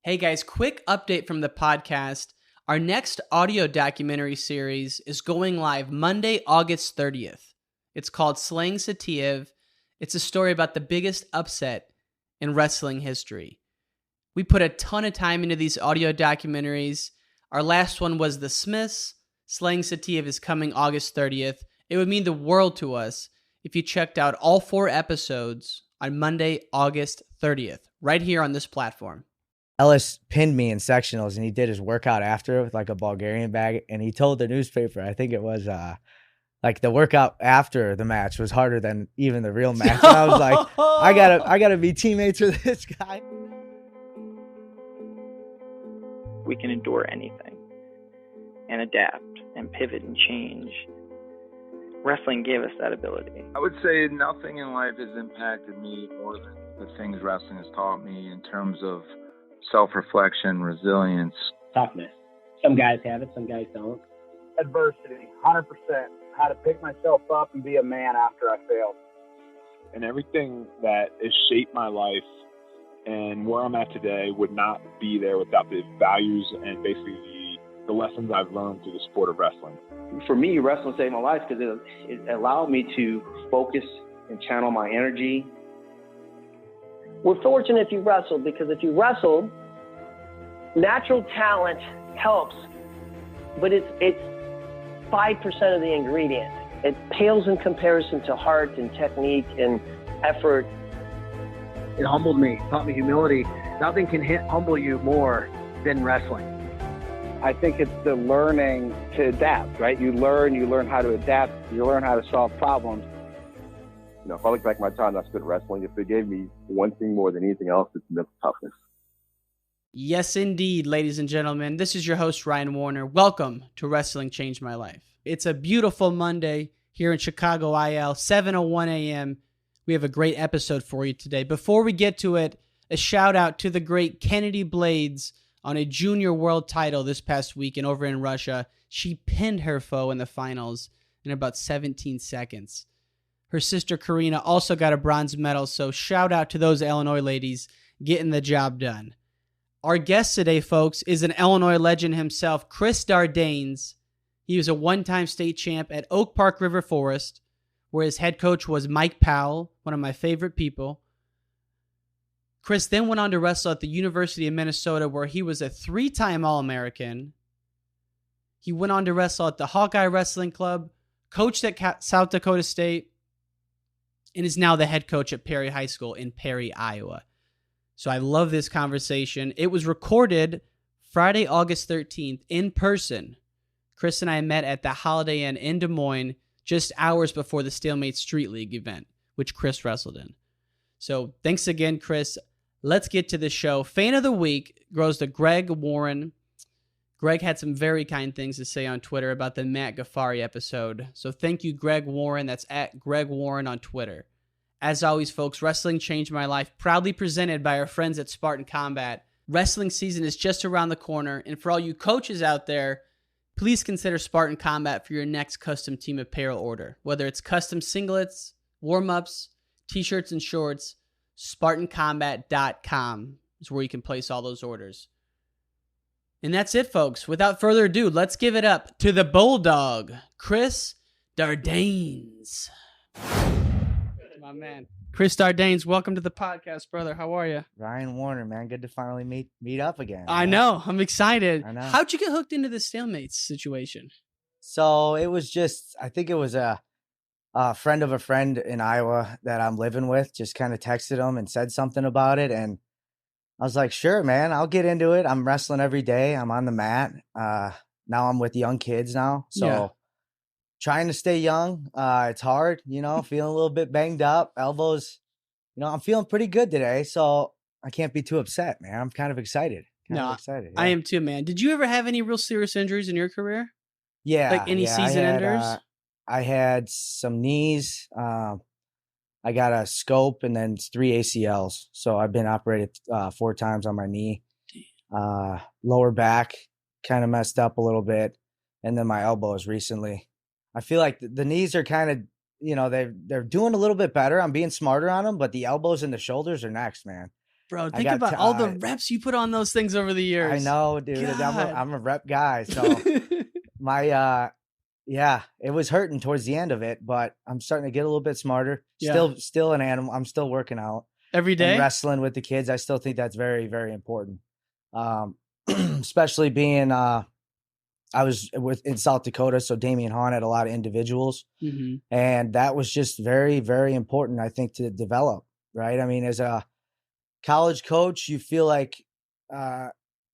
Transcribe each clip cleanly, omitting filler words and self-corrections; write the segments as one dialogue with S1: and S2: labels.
S1: Hey guys, quick update from the podcast. Our next audio documentary series is going live Monday, August 30th. It's called Slaying Satiev. It's a story about the biggest upset in wrestling history. We put a ton of time into these audio documentaries. Our last one was The Smiths. Slaying Satiev is coming August 30th. It would mean the world to us if you checked out all 4 episodes on Monday, August 30th, right here on this platform.
S2: Ellis pinned me in sectionals, and he did his workout after with like a Bulgarian bag, and he told the newspaper, I think it was like the workout after the match was harder than even the real match. And I was like, I gotta be teammates with this guy.
S3: We can endure anything and adapt and pivot and change. Wrestling gave us that ability.
S4: I would say nothing in life has impacted me more than the things wrestling has taught me in terms of self-reflection, resilience.
S5: Toughness. Some guys have it, some guys don't.
S6: Adversity, 100%. How to pick myself up and be a man after I failed.
S7: And everything that has shaped my life and where I'm at today would not be there without the values and basically the lessons I've learned through the sport of wrestling.
S8: For me, wrestling saved my life because it allowed me to focus and channel my energy.
S9: We're fortunate if you wrestled, because if you wrestled, natural talent helps, but it's 5% of the ingredient. It pales in comparison to heart and technique and effort.
S6: It humbled me, taught me humility. Nothing can humble you more than wrestling. I think it's the learning to adapt, right? You learn how to adapt, you learn how to solve problems.
S10: You know, if I look back at my time I spent wrestling, if it gave me one thing more than anything else, it's mental toughness.
S1: Yes, indeed, ladies and gentlemen. This is your host, Ryan Warner. Welcome to Wrestling Changed My Life. It's a beautiful Monday here in Chicago, IL, 7:01 a.m. We have a great episode for you today. Before we get to it, a shout out to the great Kennedy Blades on a junior world title this past weekend over in Russia. She pinned her foe in the finals in about 17 seconds. Her sister Karina also got a bronze medal, so shout out to those Illinois ladies getting the job done. Our guest today, folks, is an Illinois legend himself, Chris Dardanes. He was a one-time state champ at Oak Park River Forest, where his head coach was Mike Powell, one of my favorite people. Chris then went on to wrestle at the University of Minnesota, where he was a 3-time All-American. He went on to wrestle at the Hawkeye Wrestling Club, coached at South Dakota State, and is now the head coach at Perry High School in Perry, Iowa. So I love this conversation. It was recorded Friday, August 13th in person. Chris and I met at the Holiday Inn in Des Moines just hours before the Stalemate Street League event, which Chris wrestled in. So thanks again, Chris. Let's get to the show. Fan of the week goes to Greg Warren. Greg had some very kind things to say on Twitter about the Matt Ghaffari episode. So thank you, Greg Warren. That's at Greg Warren on Twitter. As always, folks, Wrestling Changed My Life, proudly presented by our friends at Spartan Combat. Wrestling season is just around the corner, and for all you coaches out there, please consider Spartan Combat for your next custom team apparel order. Whether it's custom singlets, warm-ups, t-shirts, and shorts, SpartanCombat.com is where you can place all those orders. And that's it, folks. Without further ado, let's give it up to the Bulldog, Chris Dardanes. My man. Chris Dardanes, welcome to the podcast, brother. How are you?
S2: Ryan Warner, man. Good to finally meet up again.
S1: I know. I'm excited.
S2: I know.
S1: How'd you get hooked into the Stalemates situation?
S2: So it was just, I think it was a friend of a friend in Iowa that I'm living with, just kind of texted him and said something about it. And I was like, sure, man, I'll get into it. I'm wrestling every day. I'm on the mat. Now I'm with young kids now. So trying to stay young. It's hard, feeling a little bit banged up, elbows. I'm feeling pretty good today. So I can't be too upset, man. I'm kind of excited. Excited. Yeah.
S1: I am too, man. Did you ever have any real serious injuries in your career?
S2: Yeah.
S1: Like any season enders?
S2: I had some knees. I got a scope and then 3 ACLs. So I've been operated 4 times on my knee. Lower back kind of messed up a little bit. And then my elbows recently. I feel like the knees are kind of, they're doing a little bit better. I'm being smarter on them, but the elbows and the shoulders are next, man.
S1: Bro, think about all the reps you put on those things over the years.
S2: I know, dude. I'm a rep guy. So it was hurting towards the end of it, but I'm starting to get a little bit smarter. Still an animal. I'm still working out
S1: every day,
S2: and wrestling with the kids. I still think that's very, very important. Especially being, I was in South Dakota. So Damian Hahn had a lot of individuals, and that was just very, very important, I think, to develop. Right. I mean, as a college coach, you feel like,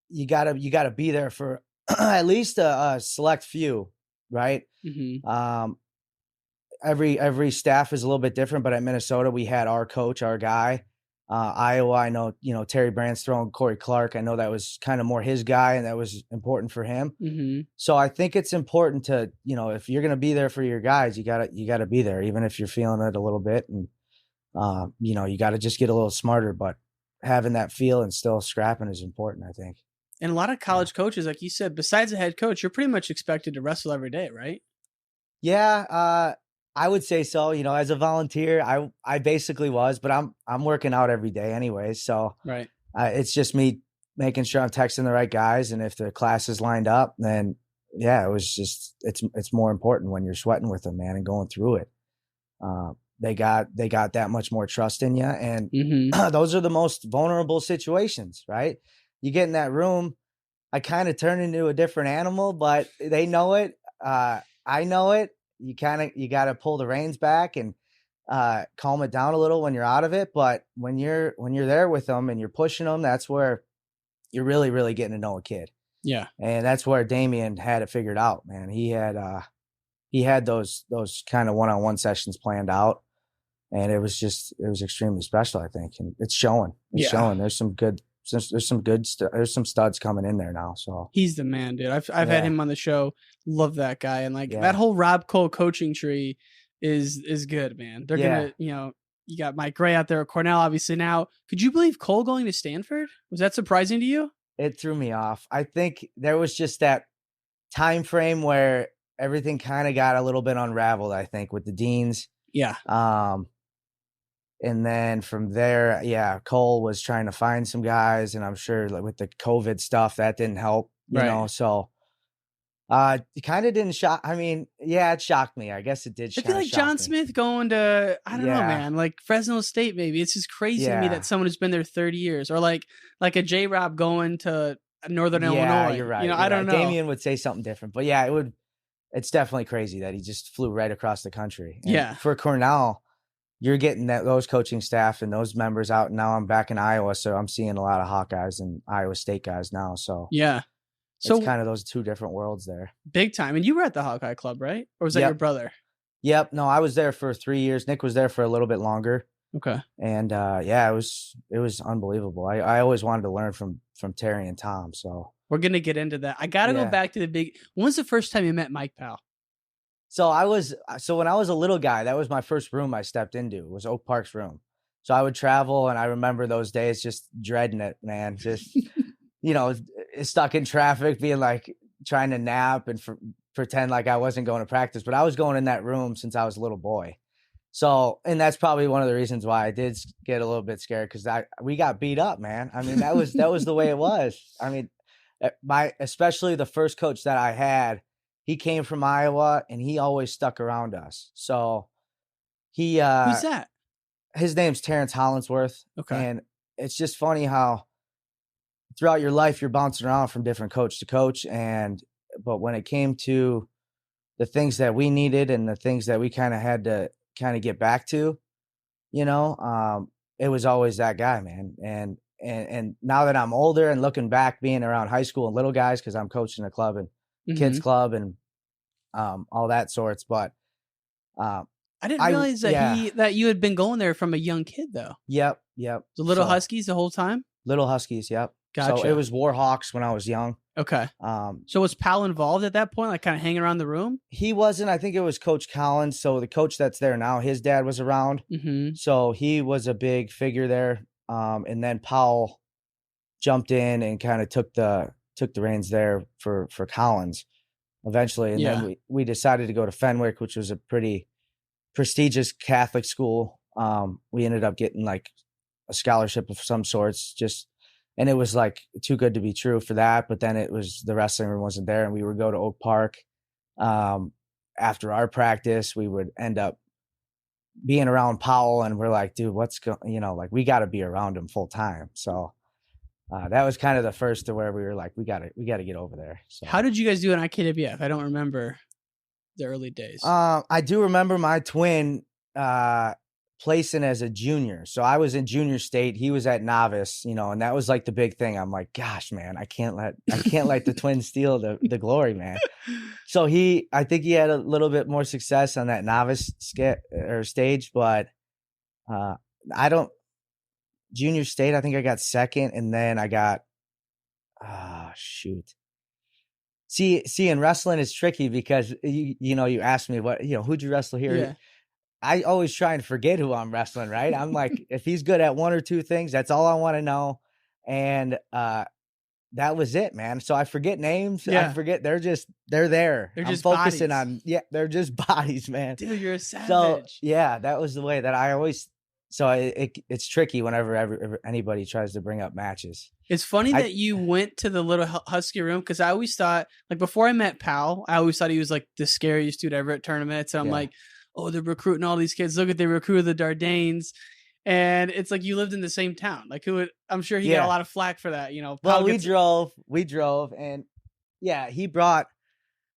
S2: you gotta be there for at least a select few. Right. Every staff is a little bit different, but at Minnesota, we had our coach, our guy. Iowa, I know, Terry Brandstrom, Corey Clark. I know that was kind of more his guy, and that was important for him. So I think it's important to, if you're going to be there for your guys, you gotta be there, even if you're feeling it a little bit. And, you got to just get a little smarter, but having that feel and still scrapping is important, I think.
S1: And a lot of college coaches, like you said, besides the head coach, you're pretty much expected to wrestle every day, right?
S2: Yeah, I would say so. As a volunteer, I basically was, but I'm working out every day anyway. So
S1: right,
S2: it's just me making sure I'm texting the right guys, and if the class is lined up, then it was just it's more important when you're sweating with them, man, and going through it. They got that much more trust in you, and those are the most vulnerable situations, right? You get in that room, I kind of turn into a different animal, but they know it. I know it. You got to pull the reins back and calm it down a little when you're out of it. But when you're there with them and you're pushing them, that's where you're really, really getting to know a kid.
S1: Yeah.
S2: And that's where Damian had it figured out, man. He had those kind of one-on-one sessions planned out, and it was extremely special, I think. And it's showing. It's showing. There's some studs coming in there now. So
S1: he's the man, dude. I've had him on the show. Love that guy. And that whole Rob Cole coaching tree is good, man. They're gonna, you got Mike Gray out there at Cornell, obviously now. Could you believe Cole going to Stanford? Was that surprising to you?
S2: It threw me off. I think there was just that time frame where everything kind of got a little bit unraveled, I think, with the deans.
S1: Yeah.
S2: And then from there, Cole was trying to find some guys, and I'm sure with the COVID stuff, that didn't help, you know, so it kind of didn't shock. I mean, it shocked me. I guess it did.
S1: I feel like John Smith going to, I don't know, man, like Fresno State, maybe. It's just crazy to me that someone who's been there 30 years, or like a J-Rob going to Northern Illinois.
S2: You're right.
S1: I don't know.
S2: Damian would say something different, but it's definitely crazy that he just flew right across the country. And for Cornell, you're getting those coaching staff and those members out. Now I'm back in Iowa, so I'm seeing a lot of Hawkeyes and Iowa State guys now. So so it's kind of those two different worlds there.
S1: Big time. And you were at the Hawkeye Club, right? Or was that your brother?
S2: Yep. No, I was there for 3 years. Nick was there for a little bit longer.
S1: Okay.
S2: And it was unbelievable. I always wanted to learn from Terry and Tom. So
S1: we're gonna get into that. I gotta go back to when was the first time you met Mike Powell?
S2: So when I was a little guy, that was my first room I stepped into, was Oak Park's room. So I would travel, and I remember those days just dreading it, man. Just, stuck in traffic, being like trying to nap and pretend like I wasn't going to practice. But I was going in that room since I was a little boy. So, and that's probably one of the reasons why I did get a little bit scared, because we got beat up, man. I mean, that was the way it was. I mean, especially the first coach that I had, he came from Iowa, and he always stuck around us. So he
S1: who's that?
S2: His name's Terrence Hollinsworth.
S1: Okay.
S2: And it's just funny how throughout your life you're bouncing around from different coach to coach, but when it came to the things that we needed and the things that we kind of had to kind of get back to, it was always that guy, man. And now that I'm older and looking back, being around high school and little guys, because I'm coaching a club and kids club and all that sorts, but
S1: I didn't realize that you had been going there from a young kid, though.
S2: Yep.
S1: The Little Huskies the whole time.
S2: Little Huskies, yep.
S1: Gotcha.
S2: So it was Warhawks when I was young.
S1: Okay. So was Powell involved at that point, like kind of hanging around the room?
S2: He wasn't. I think it was Coach Collins. So the coach that's there now, his dad was around. So he was a big figure there. And then Powell jumped in and kind of took the reins there for Collins eventually. And then we decided to go to Fenwick, which was a pretty prestigious Catholic school. We ended up getting like a scholarship of some sorts, and it was like too good to be true for that. But then it was the wrestling room wasn't there, and we would go to Oak Park. After our practice, we would end up being around Powell, and we're like, dude, like we got to be around him full time. So that was kind of the first to where we were like, we got to get over there. So
S1: How did you guys do in IKWF? I don't remember the early days.
S2: I do remember my twin placing as a junior. So I was in junior state. He was at novice, and that was like the big thing. I'm like, gosh, man, I can't let the twins steal the glory, man. So I think he had a little bit more success on that novice stage, but junior state, I think I got second, and then I got, shoot. See, in wrestling it's tricky because you asked me who'd you wrestle here?
S1: Yeah.
S2: I always try and forget who I'm wrestling, right? I'm like, if he's good at one or two things, that's all I want to know. And that was it, man. So I forget names.
S1: Yeah.
S2: I forget they're there.
S1: They're
S2: I'm
S1: just
S2: focusing
S1: bodies.
S2: they're just bodies, man.
S1: Dude, you're a savage.
S2: So yeah, that was the way that I always. So it's tricky whenever anybody tries to bring up matches.
S1: It's funny that you went to the little Husky room, because I always thought, like, before I met Powell, I always thought he was like the scariest dude ever at tournaments. And I'm like, oh, they're recruiting all these kids. Look at, they recruited the Dardanes. And it's like you lived in the same town. Like, I'm sure he got a lot of flack for that.
S2: Well, we drove, and he brought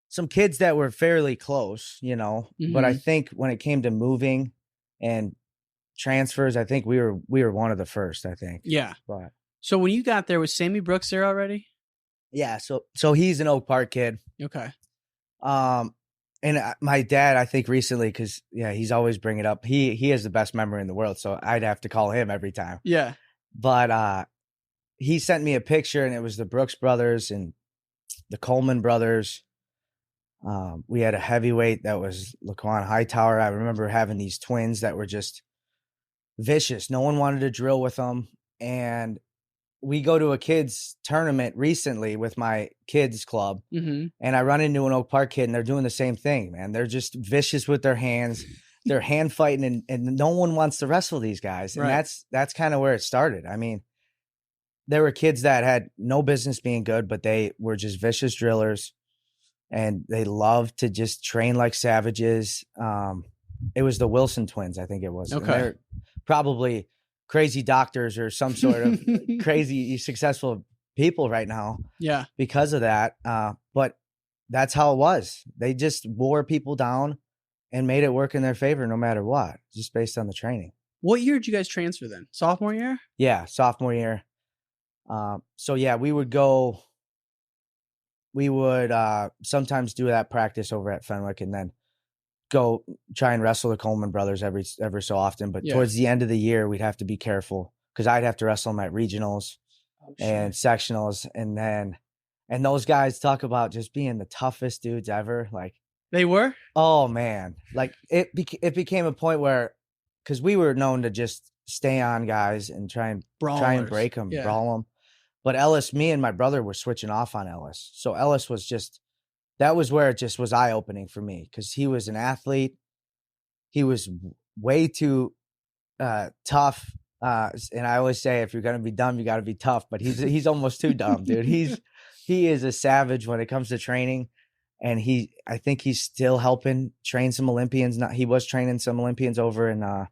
S2: some kids that were fairly close, But I think when it came to moving and transfers, I think we were one of the first, I think.
S1: Yeah.
S2: But
S1: so when you got there, was Sammy Brooks there already?
S2: Yeah. So he's an Oak Park kid.
S1: Okay.
S2: And my dad, I think recently, because he's always bring it up. He has the best memory in the world, so I'd have to call him every time.
S1: Yeah.
S2: But he sent me a picture, and it was the Brooks brothers and the Coleman brothers. We had a heavyweight that was Laquan Hightower. I remember having these twins that were just vicious. No one wanted to drill with them. And we go to a kids tournament recently with my kids club, and I run into an Oak Park kid, and they're doing the same thing, man. They're just vicious with their hands. They're hand fighting, and no one wants to wrestle these guys. And that's kind of where it started. I mean, there were kids that had no business being good, but they were just vicious drillers, and they loved to just train like savages. It was the Wilson twins, I think it was.
S1: Okay.
S2: And they're probably crazy doctors or some sort of crazy successful people right now.
S1: Yeah.
S2: Because of that. But that's how it was. They just wore people down and made it work in their favor no matter what, just based on the training.
S1: What year did you guys transfer then? Sophomore year?
S2: Yeah, sophomore year. We would sometimes do that practice over at Fenwick, and then go try and wrestle the Coleman brothers every so often. But towards the end of the year, we'd have to be careful, because I'd have to wrestle them at regionals and sectionals. And those guys talk about just being the toughest dudes ever. Like,
S1: they were?
S2: Oh man. Like it became a point where, cause we were known to just stay on guys and try and break them, brawl them. But Ellis, me and my brother were switching off on Ellis. So Ellis was that was where it just was eye-opening for me, because he was an athlete. He was way too tough. And I always say, if you're going to be dumb, you got to be tough. But he's almost too dumb, dude. He is a savage when it comes to training. And I think he's still helping train some Olympians. He was training some Olympians over in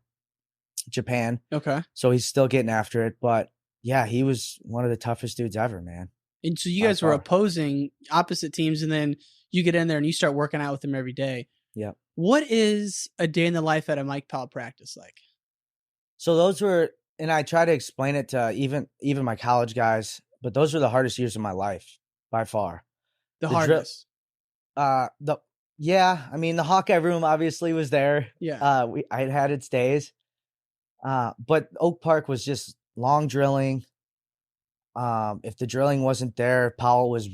S2: Japan.
S1: Okay.
S2: So he's still getting after it. But yeah, he was one of the toughest dudes ever, man.
S1: And so you guys were opposing opposite teams, and then you get in there and you start working out with them every day.
S2: Yeah.
S1: What is a day in the life at a Mike Powell practice like?
S2: So those were, and I try to explain it to even my college guys, but those were the hardest years of my life by far.
S1: The hardest.
S2: I mean, the Hawkeye room obviously was there.
S1: Yeah.
S2: I had its days. But Oak Park was just long drilling. If the drilling wasn't there, Powell was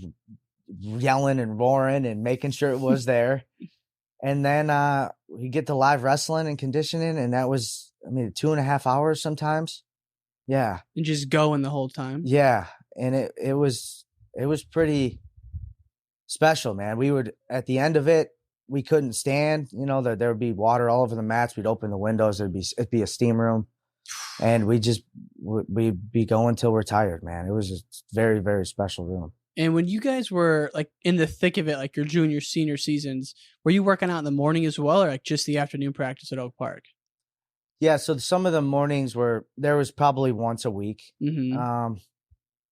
S2: yelling and roaring and making sure it was there. And then we get to live wrestling and conditioning, and that was, 2.5 hours sometimes. Yeah.
S1: And just going the whole time.
S2: Yeah. And it was pretty special, man. We would, at the end of it, we couldn't stand, there would be water all over the mats. We'd open the windows. It'd be a steam room, and we we'd be going till we're tired, man. It was a very, very special room.
S1: And when you guys were like in the thick of it, like your junior, senior seasons, were you working out in the morning as well, or like just the afternoon practice at Oak Park?
S2: Yeah, so some of the mornings there was probably once a week,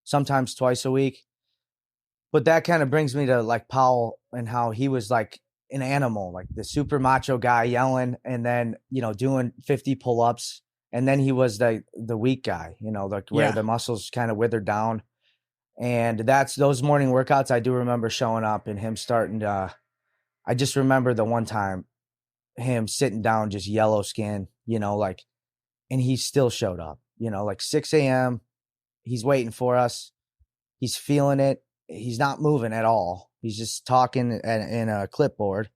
S2: sometimes twice a week. But that kind of brings me to like Powell and how he was like an animal, like the super macho guy yelling and then, doing 50 pull-ups. And then he was the weak guy, like where the muscles kind of withered down. And that's those morning workouts. I do remember showing up and him starting to, I just remember the one time him sitting down, just yellow skin, and he still showed up, like 6 a.m. He's waiting for us. He's feeling it. He's not moving at all. He's just talking in a clipboard.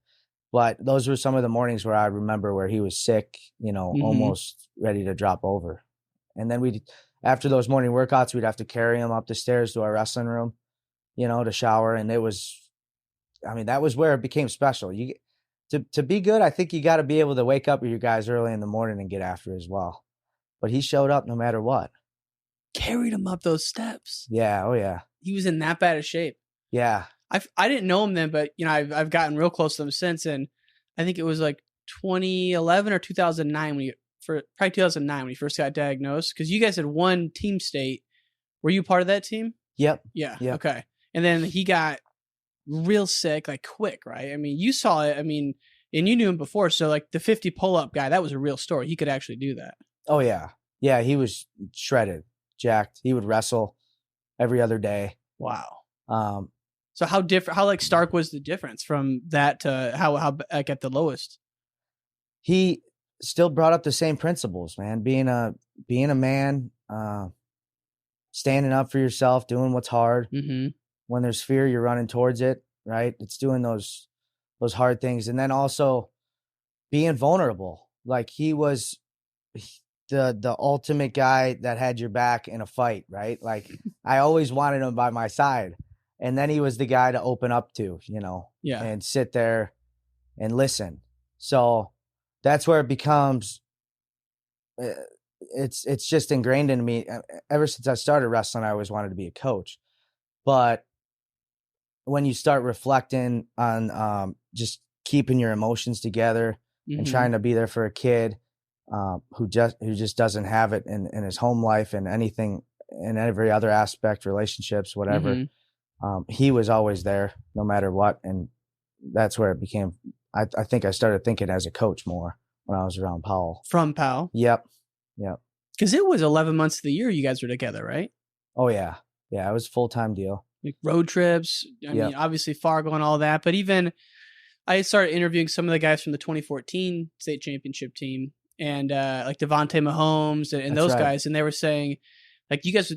S2: But those were some of the mornings where I remember where he was sick, almost ready to drop over. And then after those morning workouts, we'd have to carry him up the stairs to our wrestling room, to shower. And that was where it became special. To be good, I think you got to be able to wake up with your guys early in the morning and get after it as well. But he showed up no matter what.
S1: Carried him up those steps.
S2: Yeah. Oh yeah.
S1: He was in that bad of shape.
S2: Yeah.
S1: I didn't know him then, but I've gotten real close to him since, and I think it was like 2011 or 2009 probably 2009 when he first got diagnosed, because you guys had won team state. Were you part of that team?
S2: Yep.
S1: Yeah.
S2: Yep.
S1: Okay. And then he got real sick, like quick, right? I mean, you saw it. I mean, and you knew him before, so like the 50 pull-up guy, that was a real story. He could actually do that.
S2: Oh yeah, yeah. He was shredded, jacked. He would wrestle every other day.
S1: Wow. So how like stark was the difference from that to how like at the lowest?
S2: He still brought up the same principles, man. Being a man, standing up for yourself, doing what's hard.
S1: Mm-hmm.
S2: When there's fear, you're running towards it, right? It's doing those hard things. And then also being vulnerable. Like he was the ultimate guy that had your back in a fight, right? Like I always wanted him by my side. And then he was the guy to open up to, and sit there and listen. So that's where it becomes, it's just ingrained in me. Ever since I started wrestling, I always wanted to be a coach. But when you start reflecting on just keeping your emotions together and trying to be there for a kid who just doesn't have it in his home life and anything in every other aspect, relationships, whatever, he was always there no matter what. And that's where it became, I think I started thinking as a coach more when I was around Powell.
S1: From Powell?
S2: Yep.
S1: Because it was 11 months of the year you guys were together, right?
S2: Oh, yeah. Yeah, it was a full-time deal.
S1: Like road trips. I mean, obviously Fargo and all that. But even I started interviewing some of the guys from the 2014 state championship team and like Devontae Mahomes and those guys. And they were saying, like, you guys,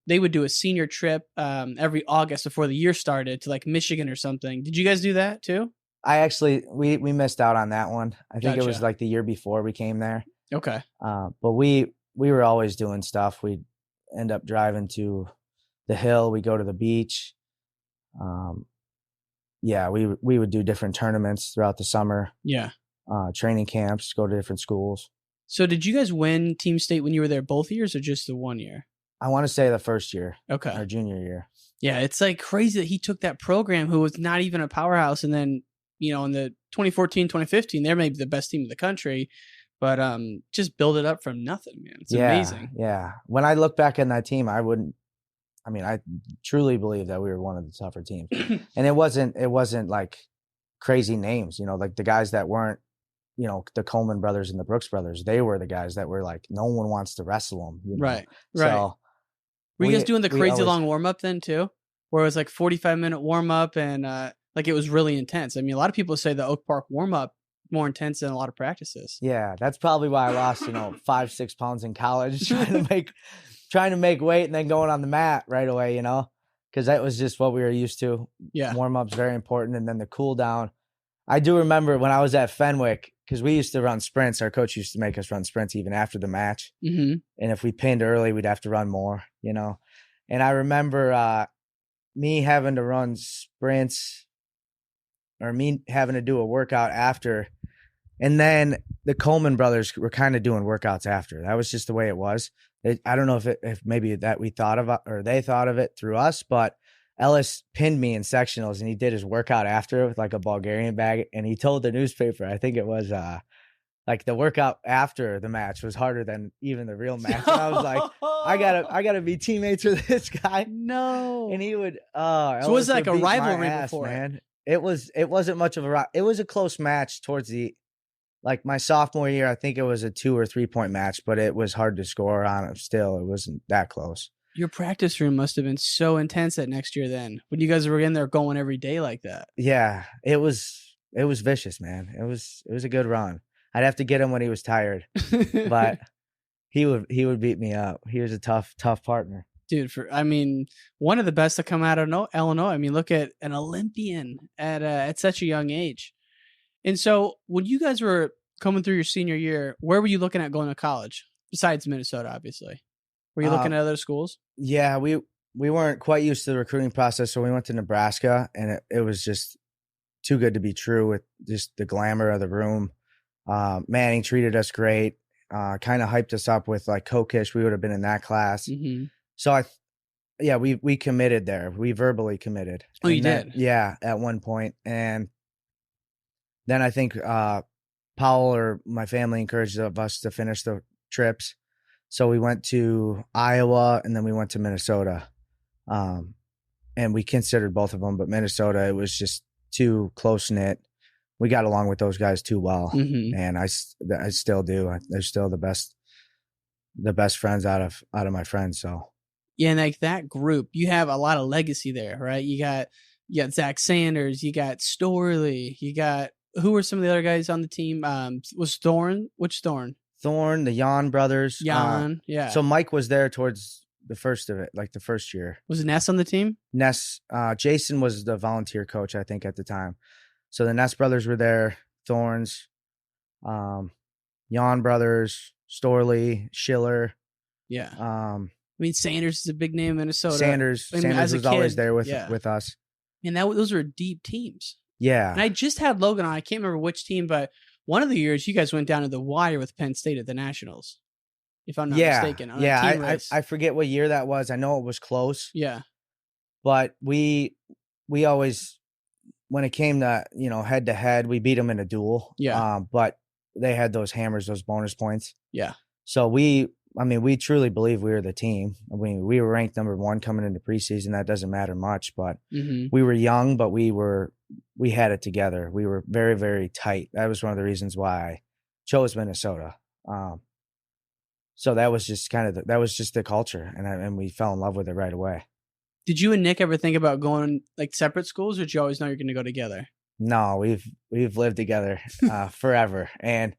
S1: they would do a senior trip every August before the year started to like Michigan or something. Did you guys do that too?
S2: I actually, we missed out on that one. I think it was like the year before we came there.
S1: Okay.
S2: But we were always doing stuff. We'd end up driving to the hill. We go to the beach. We would do different tournaments throughout the summer.
S1: Yeah.
S2: Training camps, go to different schools.
S1: So did you guys win team state when you were there both years or just the 1 year?
S2: I want to say the first year.
S1: Okay.
S2: Our junior year.
S1: Yeah. It's like crazy that he took that program who was not even a powerhouse. And then, in the 2014, 2015, they're maybe the best team in the country, but just build it up from nothing, man. It's amazing.
S2: Yeah. When I look back on that team, I truly believe that we were one of the tougher teams. And it wasn't like crazy names, like the guys that weren't, the Coleman brothers and the Brooks brothers, they were the guys that were like, no one wants to wrestle them.
S1: Right.
S2: So
S1: were you guys doing the crazy long warm up then too? Where it was like 45-minute warm up and like it was really intense. I mean, a lot of people say the Oak Park warm up more intense than a lot of practices.
S2: Yeah. That's probably why I lost, 5-6 pounds in college trying to make weight and then going on the mat right away, because that was just what we were used to.
S1: Yeah.
S2: Warm-up's very important. And then the cool down. I do remember when I was at Fenwick, because we used to run sprints. Our coach used to make us run sprints even after the match.
S1: Mm-hmm.
S2: And if we pinned early, we'd have to run more, And I remember me having to run sprints or me having to do a workout after. And then the Coleman brothers were kind of doing workouts after. That was just the way it was. I don't know if maybe that we thought of or they thought of it through us, but Ellis pinned me in sectionals and he did his workout after with like a Bulgarian bag. And he told the newspaper, I think it was like the workout after the match was harder than even the real match. And I was like, I gotta be teammates with this guy.
S1: No.
S2: And he would,
S1: so it was like a rivalry before,
S2: man. It wasn't much of it was a close match towards like my sophomore year. I think it was a 2 or 3 point match, but it was hard to score on it. Still, it wasn't that close.
S1: Your practice room must have been so intense that next year then when you guys were in there going every day like that.
S2: Yeah, it was vicious, man. It was a good run. I'd have to get him when he was tired, but he would beat me up. He was a tough partner.
S1: Dude, one of the best to come out of Illinois. I mean, look at an Olympian at such a young age. And so when you guys were coming through your senior year, where were you looking at going to college besides Minnesota, obviously? Were you looking at other schools?
S2: Yeah, we weren't quite used to the recruiting process, so we went to Nebraska, and it was just too good to be true with just the glamour of the room. Manning treated us great, kind of hyped us up with like Kokish. We would have been in that class.
S1: Mm-hmm.
S2: So we committed there. We verbally committed.
S1: Oh, you did?
S2: Yeah, at one point. And then I think Powell or my family encouraged us to finish the trips. So we went to Iowa and then we went to Minnesota. And we considered both of them, but Minnesota, it was just too close-knit. We got along with those guys too well.
S1: Mm-hmm.
S2: And I still do. They're still the best friends out of my friends. So
S1: yeah, and like that group, you have a lot of legacy there, right? You got Zach Sanders, you got Storley, you got who were some of the other guys on the team? Was Thorne? Which Thorne?
S2: Thorne, the Jan brothers.
S1: Jan, yeah.
S2: So Mike was there towards the first of it, like the first year.
S1: Was Ness on the team?
S2: Ness, Jason was the volunteer coach, I think, at the time. So the Ness brothers were there, Thorns, Jan brothers, Storley, Schiller.
S1: Yeah. Sanders is a big name in Minnesota.
S2: Sanders was always there with us.
S1: And those were deep teams.
S2: Yeah.
S1: And I just had Logan on. I can't remember which team, but one of the years you guys went down to the wire with Penn State at the Nationals, if I'm not mistaken.
S2: I forget what year that was. I know it was close.
S1: Yeah.
S2: But we always, when it came to, head to head, we beat them in a duel.
S1: Yeah.
S2: But they had those hammers, those bonus points.
S1: Yeah.
S2: So we truly believe we were the team. We were ranked number 1 coming into preseason. That doesn't matter much, but we were young, but we had it together. We were very, very tight. That was one of the reasons why I chose Minnesota. So that was just the culture, and we fell in love with it right away.
S1: Did you and Nick ever think about going like separate schools, or did you always know you're going to go together?
S2: No, we've lived together forever, and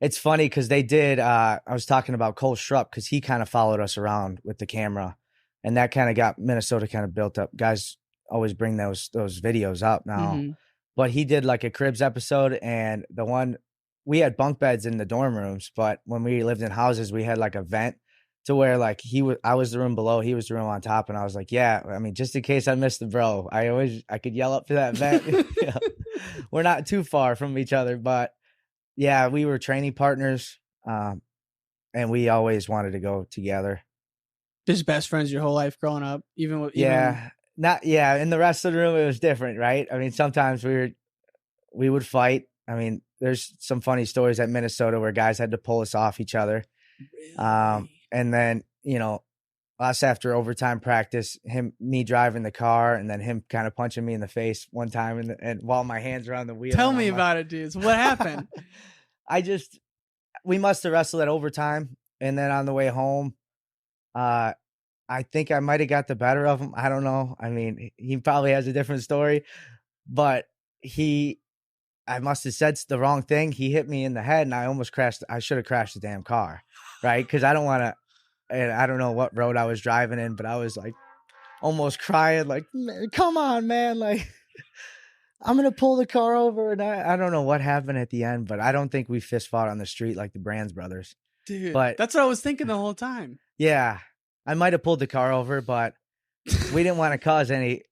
S2: it's funny because they did. I was talking about Cole Schrupp because he kind of followed us around with the camera, and that kind of got Minnesota kind of built up. Guys always bring those videos up now, but he did like a Cribs episode, and the one we had bunk beds in the dorm rooms, but when we lived in houses, we had like a vent to where like I was the room below, he was the room on top, and I was like, yeah, just in case I missed the bro, I could yell up to that vent. We're not too far from each other, but. Yeah, we were training partners, and we always wanted to go together.
S1: Just best friends your whole life growing up, in
S2: the rest of the room it was different, right? Sometimes we would fight. There's some funny stories at Minnesota where guys had to pull us off each other.
S1: Really?
S2: And then, us after overtime practice, me driving the car, and then him kind of punching me in the face one time, and while my hands were on the wheel.
S1: Tell me about it, dudes. What happened?
S2: We must have wrestled at overtime, and then on the way home, I think I might have got the better of him. I don't know. He probably has a different story, but I must have said the wrong thing. He hit me in the head, and I almost crashed. I should have crashed the damn car, right? Because I don't want to. And I don't know what road I was driving in, but I was like almost crying, like, come on, man. Like, I'm going to pull the car over. And I don't know what happened at the end, but I don't think we fist fought on the street like the Brands brothers.
S1: Dude,
S2: but
S1: that's what I was thinking the whole time.
S2: Yeah. I might have pulled the car over, but we didn't want to cause any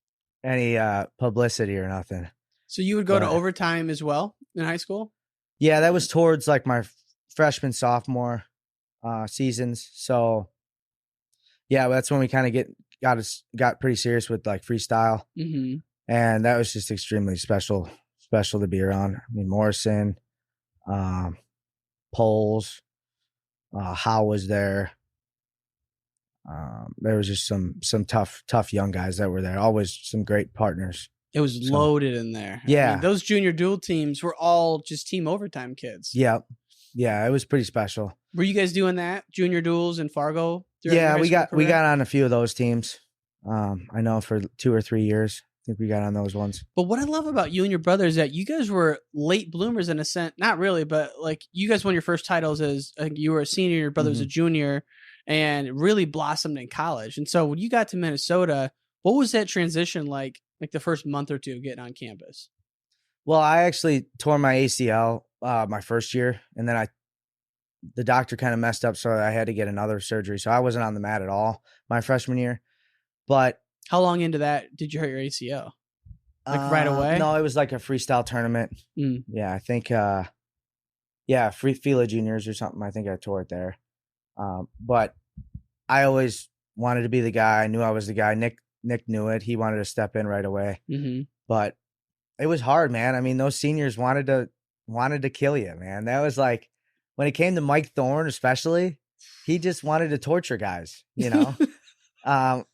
S2: publicity or nothing.
S1: So you would go to overtime as well in high school?
S2: Yeah, that was towards like my freshman, sophomore. seasons. So yeah, that's when we kind of got pretty serious with like freestyle.
S1: Mm-hmm.
S2: And that was just extremely special to be around. I mean, Morrison, Poles, Howe was there. There was just some tough young guys that were there. Always some great partners.
S1: It was loaded in there.
S2: Yeah.
S1: I mean, those junior dual teams were all just team overtime kids.
S2: Yeah. Yeah. It was pretty special.
S1: Were you guys doing that? Junior duels in Fargo?
S2: Yeah, we got on a few of those teams. I know for 2 or 3 years. I think we got on those ones.
S1: But what I love about you and your brother is that you guys were late bloomers in a sense. Not really, but like you guys won your first titles as I think you were a senior, your brother was a junior, and really blossomed in college. And so when you got to Minnesota, what was that transition like the first month or two getting on campus?
S2: Well, I actually tore my ACL my first year, and then the doctor kind of messed up, so I had to get another surgery. So I wasn't on the mat at all my freshman year. But
S1: how long into that did you hurt your ACL? Like right away?
S2: No, it was like a freestyle tournament. Yeah, I think Free Fila Juniors or something. I think I tore it there. But I always wanted to be the guy. I knew I was the guy. Nick knew it. He wanted to step in right away.
S1: Mm-hmm.
S2: But it was hard, man. I mean, those seniors wanted to kill you, man. That was like when it came to Mike Thorne, especially, he just wanted to torture guys, you know.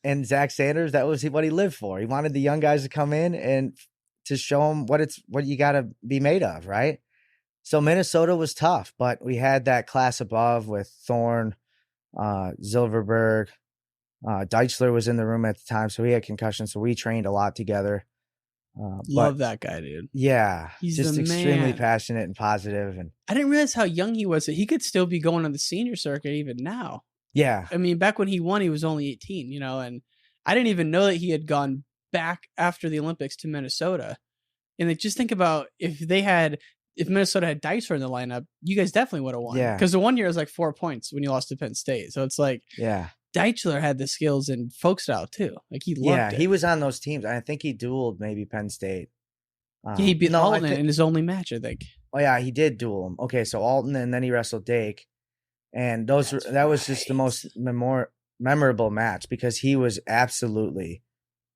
S2: And Zach Sanders, that was what he lived for. He wanted the young guys to come in and to show them what you got to be made of, right? So Minnesota was tough, but we had that class above with Thorne, Zilverberg, Deichler was in the room at the time, so he had concussion. So we trained a lot together.
S1: Love that guy, dude.
S2: Yeah,
S1: he's
S2: just
S1: the
S2: extremely
S1: man.
S2: Passionate and positive. And
S1: I didn't realize how young he was. That he could still be going on the senior circuit even now.
S2: Yeah,
S1: I mean, back when he won, he was only 18. You know, and I didn't even know that he had gone back after the Olympics to Minnesota. And like, just think about if Minnesota had Deichler in the lineup, you guys definitely would have won.
S2: Yeah,
S1: because the 1 year was like 4 points when you lost to Penn State. So it's like,
S2: yeah.
S1: Deichler had the skills in folk style too. Like he loved it.
S2: He was on those teams. I think he dueled maybe Penn State.
S1: He beat Alton in his only match, I think.
S2: Oh yeah, he did duel him. Okay, so Alton, and then he wrestled Dake, and that was just the most memorable match because he was absolutely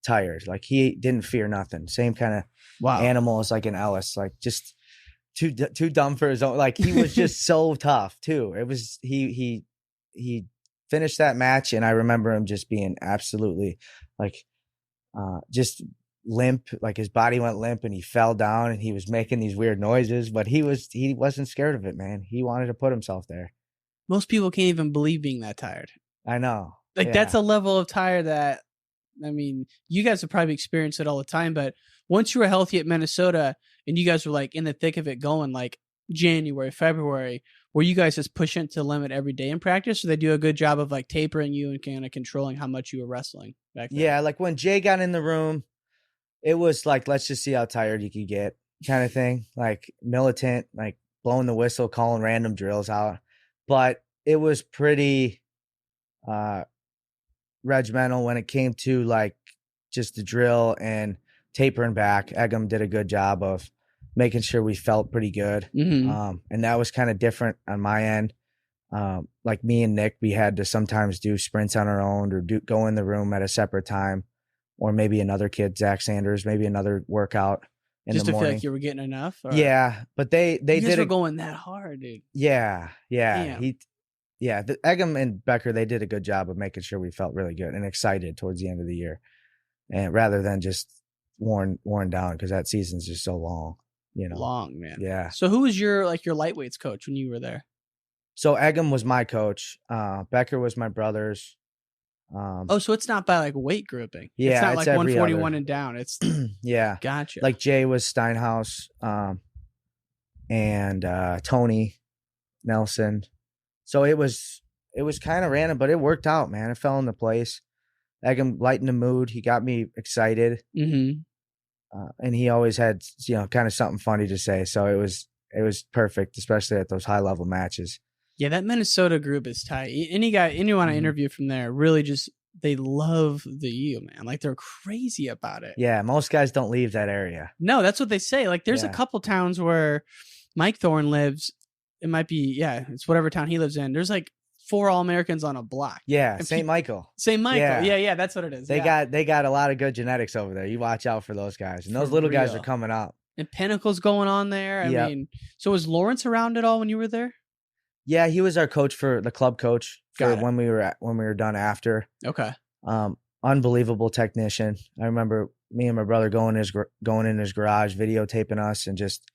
S2: tired. Like he didn't fear nothing. Same kind of animal as like an Ellis. Like just too dumb for his own. Like he was just so tough too. It was he finished that match, and I remember him just being absolutely like just limp, like his body went limp and he fell down and he was making these weird noises, but he wasn't scared of it, man. He wanted to put himself there.
S1: Most people can't even believe being that tired.
S2: I know.
S1: Like that's a level of tired that, I mean, you guys have probably experienced it all the time, but once you were healthy at Minnesota and you guys were like in the thick of it going like January, February, were you guys just pushing it to the limit every day in practice, or they do a good job of like tapering you and kind of controlling how much you were wrestling back then?
S2: Yeah, like when Jay got in the room, it was like, let's just see how tired you could get kind of thing, like militant, like blowing the whistle, calling random drills out. But it was pretty regimental when it came to like just the drill and tapering back. Eggum did a good job of making sure we felt pretty good.
S1: Mm-hmm.
S2: And that was kind of different on my end. Like me and Nick, we had to sometimes do sprints on our own or go in the room at a separate time, or maybe another kid, Zach Sanders, maybe another workout in
S1: just
S2: the
S1: to
S2: morning.
S1: feel like you were getting enough? Or?
S2: Yeah, but they
S1: were going that hard, dude.
S2: Yeah.
S1: Damn.
S2: The Eggum and Becker, they did a good job of making sure we felt really good and excited towards the end of the year, and rather than just worn down, because that season's just so long. You know,
S1: long, man.
S2: Yeah.
S1: So who was your lightweights coach when you were there?
S2: So Eggum was my coach. Becker was my brother's.
S1: So it's not by like weight grouping.
S2: Yeah,
S1: it's not
S2: it's
S1: like 141 and down. It's
S2: yeah.
S1: Gotcha.
S2: Like Jay was Steinhaus, and Tony Nelson. So it was kind of random, but it worked out, man. It fell into place. Eggum lightened the mood. He got me excited.
S1: Mm-hmm.
S2: And he always had, kind of something funny to say. So it was perfect, especially at those high level matches.
S1: Yeah, that Minnesota group is tight. Anyone I interview from there, really just, they love the U, man. Like they're crazy about it.
S2: Yeah, most guys don't leave that area.
S1: No, that's what they say. Like there's a couple towns where Mike Thorne lives. It might be, it's whatever town he lives in. There's like 4 All-Americans on a block.
S2: Yeah,
S1: And
S2: St. Michael.
S1: St. Michael. Yeah, that's what it is.
S2: They got a lot of good genetics over there. You watch out for those guys. And those
S1: For
S2: little guys
S1: real.
S2: are coming up.
S1: And Pinnacle's going on there. I
S2: Yep.
S1: mean, so was Lawrence around at all when you were there?
S2: Yeah, he was our coach for the club coach for
S1: Got it.
S2: when we were done after.
S1: Okay.
S2: Unbelievable technician. I remember me and my brother going in his garage, videotaping us, and just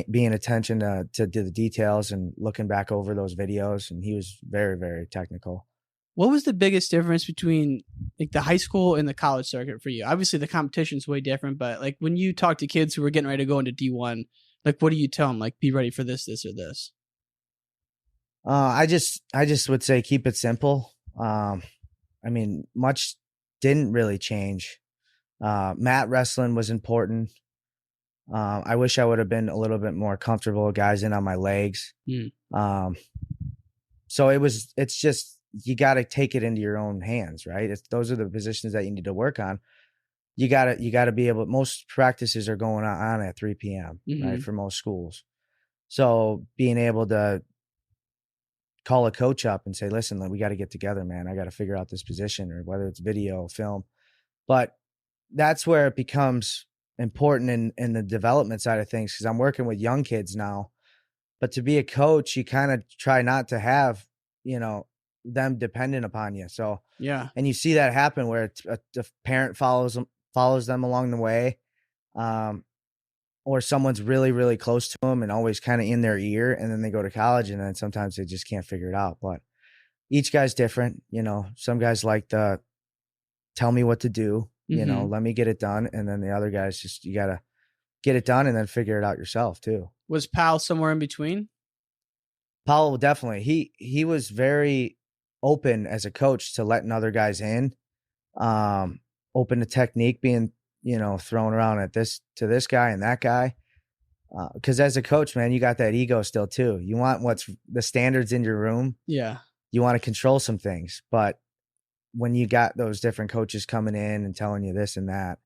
S2: being attention to the details and looking back over those videos. And he was very, very technical.
S1: What was the biggest difference between like the high school and the college circuit for you? Obviously, the competition's way different, but like when you talk to kids who are getting ready to go into D1, like what do you tell them? Like, be ready for this, this, or this.
S2: I just would say keep it simple. I mean, much didn't really change. Mat wrestling was important. I wish I would have been a little bit more comfortable with guys in on my legs. So it's just, you got to take it into your own hands, right? Those are the positions that you need to work on. You got to be able, most practices are going on at 3 p.m., right? For most schools. So being able to call a coach up and say, listen, we got to get together, man. I got to figure out this position, or whether it's video, film. But that's where it becomes important in the development side of things, because I'm working with young kids now. But to be a coach, you kind of try not to have, them dependent upon you. So
S1: yeah,
S2: and you see that happen where the parent follows them along the way, or someone's really, really close to them and always kind of in their ear, and then they go to college and then sometimes they just can't figure it out. But each guy's different. Some guys like to tell me what to do, let me get it done. And then the other guys just, you got to get it done and then figure it out yourself too.
S1: Was Powell somewhere in between?
S2: Powell, definitely. He was very open as a coach to letting other guys in, open to technique being, thrown around at this guy and that guy. Because as a coach, man, you got that ego still too. You want what's the standards in your room.
S1: Yeah.
S2: You want to control some things, but when you got those different coaches coming in and telling you this and that,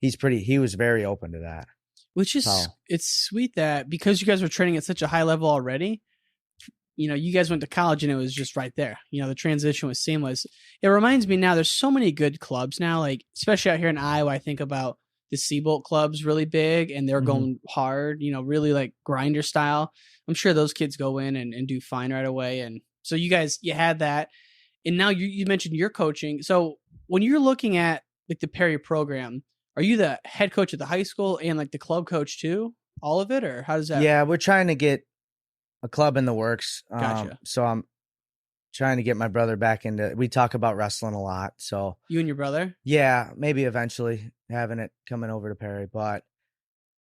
S2: he was very open to that.
S1: Which is, it's sweet that because you guys were training at such a high level already, you guys went to college and it was just right there. The transition was seamless. It reminds me now, there's so many good clubs now, like especially out here in Iowa. I think about the Seabolt club's really big and they're going hard, really like grinder style. I'm sure those kids go in and do fine right away. And so you had that. And now you mentioned your coaching. So when you're looking at like the Perry program, are you the head coach at the high school and like the club coach too? All of it, or how does that?
S2: Yeah, we're trying to get a club in the works.
S1: Gotcha.
S2: So I'm trying to get my brother back into. We talk about wrestling a lot. So
S1: you and your brother?
S2: Yeah, maybe eventually having it coming over to Perry, but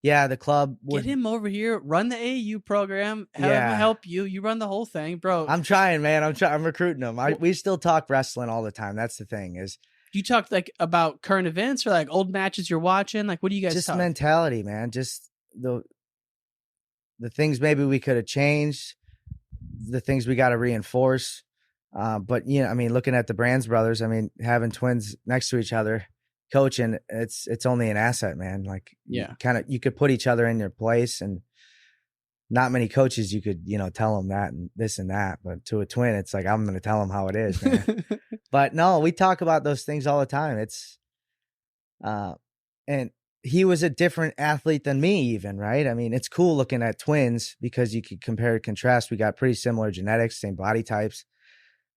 S2: yeah, the club
S1: get him over here. Run the AAU program. Have him help you. You run the whole thing, bro.
S2: I'm trying, man. I'm recruiting him. We still talk wrestling all the time. That's the thing is.
S1: You talk like about current events or like old matches you're watching? Like, what do you guys
S2: just
S1: talk?
S2: Mentality, man. Just the things maybe we could have changed, the things we got to reinforce. But looking at the Brands brothers, having twins next to each other, coaching, it's only an asset, man. Like, you could put each other in your place, and not many coaches you could, tell them that and this and that. But to a twin, it's like, I'm going to tell them how it is, man. But no, we talk about those things all the time. It's, and he was a different athlete than me even, right? It's cool looking at twins because you could compare and contrast. We got pretty similar genetics, same body types.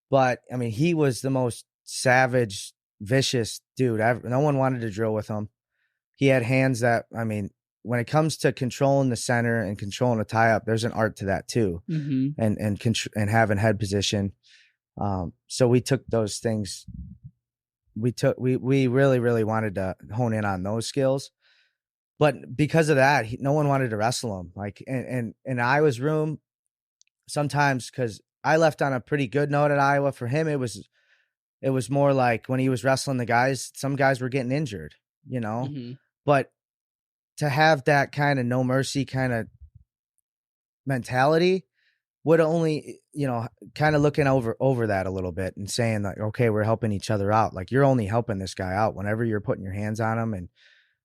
S2: But, he was the most savage, vicious dude ever. No one wanted to drill with him. He had hands that, when it comes to controlling the center and controlling a tie-up, there's an art to that too. And having head position. So we took those things. We really, really wanted to hone in on those skills. But because of that, no one wanted to wrestle him. Like, and in Iowa's room, sometimes, because I left on a pretty good note at Iowa, for him, it was more like when he was wrestling the guys, some guys were getting injured, But to have that kind of no mercy kind of mentality would only, kind of looking over that a little bit and saying like, okay, we're helping each other out. Like, you're only helping this guy out whenever you're putting your hands on him and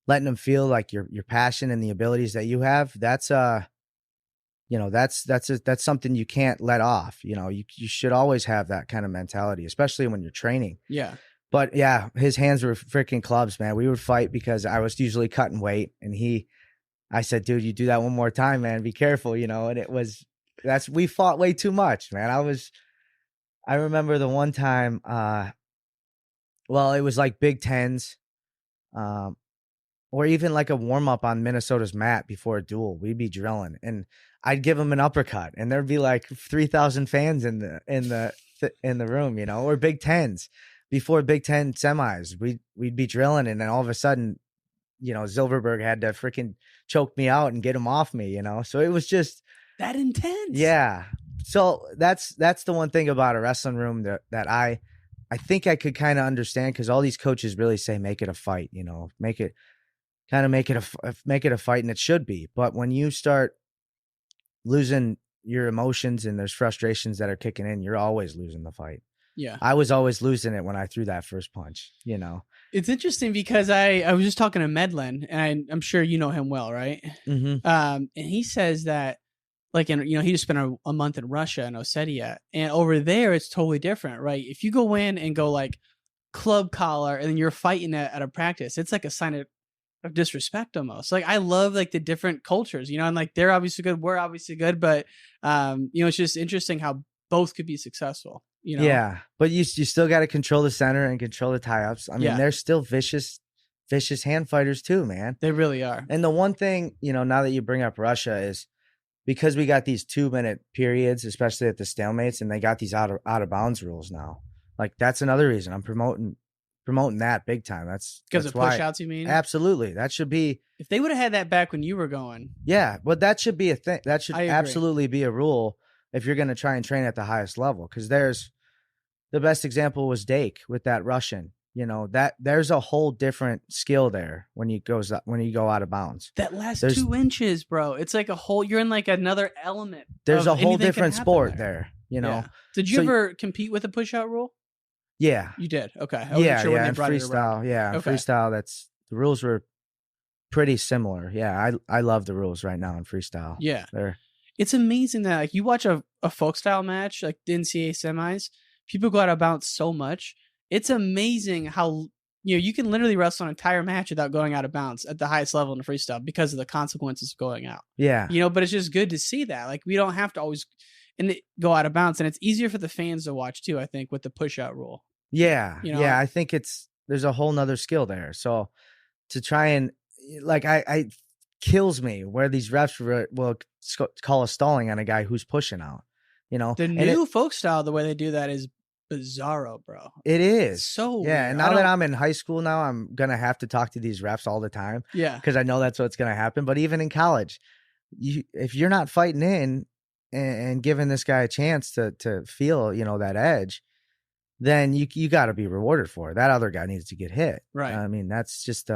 S2: letting him feel like your passion and the abilities that you have. That's that's something you can't let off. You should always have that kind of mentality, especially when you're training.
S1: Yeah.
S2: But yeah, his hands were freaking clubs, man. We would fight because I was usually cutting weight, and I said, dude, you do that one more time, man, be careful, and we fought way too much, man. I remember the one time, it was like Big Tens, or even like a warm up on Minnesota's mat before a duel. We'd be drilling, and I'd give him an uppercut, and there'd be like 3,000 fans in the room, or Big Tens before Big Ten semis. We'd be drilling, and then all of a sudden, Zilverberg had to freaking choke me out and get him off me, So it was just
S1: that intense.
S2: Yeah. So that's the one thing about a wrestling room that I think I could kind of understand, because all these coaches really say make it a fight, make it a fight, and it should be. But when you start losing your emotions and there's frustrations that are kicking in, you're always losing the fight.
S1: Yeah.
S2: I was always losing it when I threw that first punch,
S1: It's interesting because I was just talking to Medlin, and I'm sure you know him well, right?
S2: Mm-hmm.
S1: And he says that, like, he just spent a month in Russia in Ossetia, and over there it's totally different, right? If you go in and go like club collar, and then you're fighting at a practice, it's like a sign of disrespect almost. Like, I love like the different cultures, and like they're obviously good, we're obviously good, but it's just interesting how both could be successful.
S2: Yeah, but you still got to control the center and control the tie-ups. I mean, they're still vicious hand fighters too, man.
S1: They really are.
S2: And the one thing, now that you bring up Russia, is because we got these 2-minute periods, especially at the stalemates, and they got these out of bounds rules now. Like, that's another reason I'm promoting that big time. That's
S1: because of push outs, you mean?
S2: Absolutely. That should be.
S1: If they would have had that back when you were going.
S2: Yeah, but that should be a thing. That should absolutely be a rule if you're going to try and train at the highest level. Because the best example was Dake with that Russian. That there's a whole different skill there when you go out of bounds.
S1: That last 2 inches, bro. It's like you're in like another element.
S2: There's a whole different sport there.
S1: Yeah. Did you ever compete with a push out rule?
S2: Yeah.
S1: You did. Okay.
S2: Yeah, and freestyle. Yeah,
S1: okay.
S2: Freestyle. The rules were pretty similar. Yeah, I love the rules right now in freestyle.
S1: Yeah, it's amazing that like you watch a folk style match like the NCAA semis, people go out of bounds so much. It's amazing how you can literally wrestle an entire match without going out of bounds at the highest level in the freestyle because of the consequences of going out.
S2: Yeah,
S1: but it's just good to see that. Like, we don't have to always go out of bounds, and it's easier for the fans to watch too, I think, with the push out rule.
S2: Yeah. Yeah. I think there's a whole nother skill there. So to try and I kills me where these refs will call a stalling on a guy who's pushing out,
S1: the new folk style, the way they do that is bizarro, bro.
S2: It is.
S1: It's so
S2: weird. And now that I'm in high school now, I'm going to have to talk to these refs all the time.
S1: Yeah.
S2: Cause I know that's what's going to happen. But even in college, if you're not fighting in and giving this guy a chance to feel, that edge, then you got to be rewarded for it. That other guy needs to get hit.
S1: Right.
S2: I mean, that's just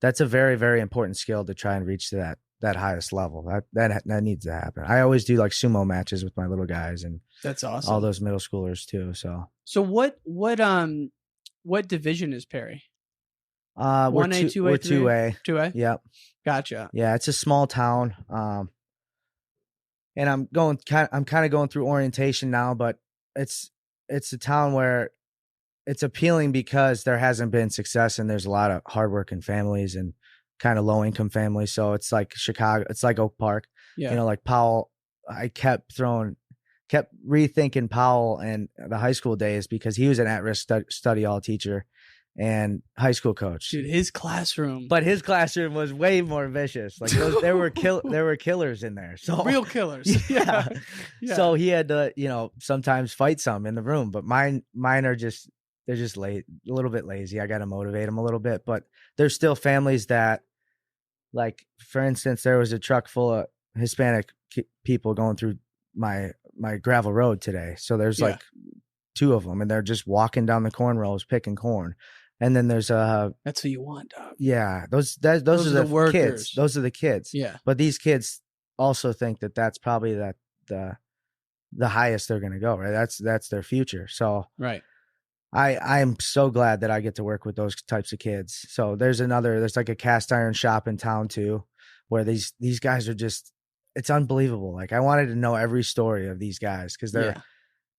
S2: that's a very, very important skill to try and reach to that highest level. That needs to happen. I always do like sumo matches with my little guys, and
S1: that's awesome.
S2: All those middle schoolers too.
S1: So what division is Perry?
S2: 1A, 2A, we're 2A.
S1: 2A.
S2: Yep.
S1: Gotcha.
S2: Yeah, it's a small town. And I'm kind of going through orientation now, but it's a town where it's appealing because there hasn't been success, and there's a lot of hardworking families and kind of low income families. So it's like Chicago, it's like Oak Park, like Powell. I kept rethinking Powell and the high school days because he was an at-risk study hall teacher and high school coach.
S1: Dude, his classroom
S2: was way more vicious. Like there were killers in there. So
S1: real killers.
S2: Yeah. So he had to, sometimes fight some in the room, but mine are they're just late, a little bit lazy. I got to motivate them a little bit, but there's still families that, like, for instance, there was a truck full of Hispanic people going through my gravel road today. So there's like 2 of them, and they're just walking down the corn rows, picking corn. And then there's
S1: that's what you want, dog.
S2: Yeah, those are the
S1: workers.
S2: Kids. Those are the kids.
S1: Yeah.
S2: But these kids also think that that's probably the highest they're going to go, right? That's their future. So
S1: right.
S2: I'm so glad that I get to work with those types of kids. So there's like a cast iron shop in town too, where these guys are just it's unbelievable. Like I wanted to know every story of these guys because they're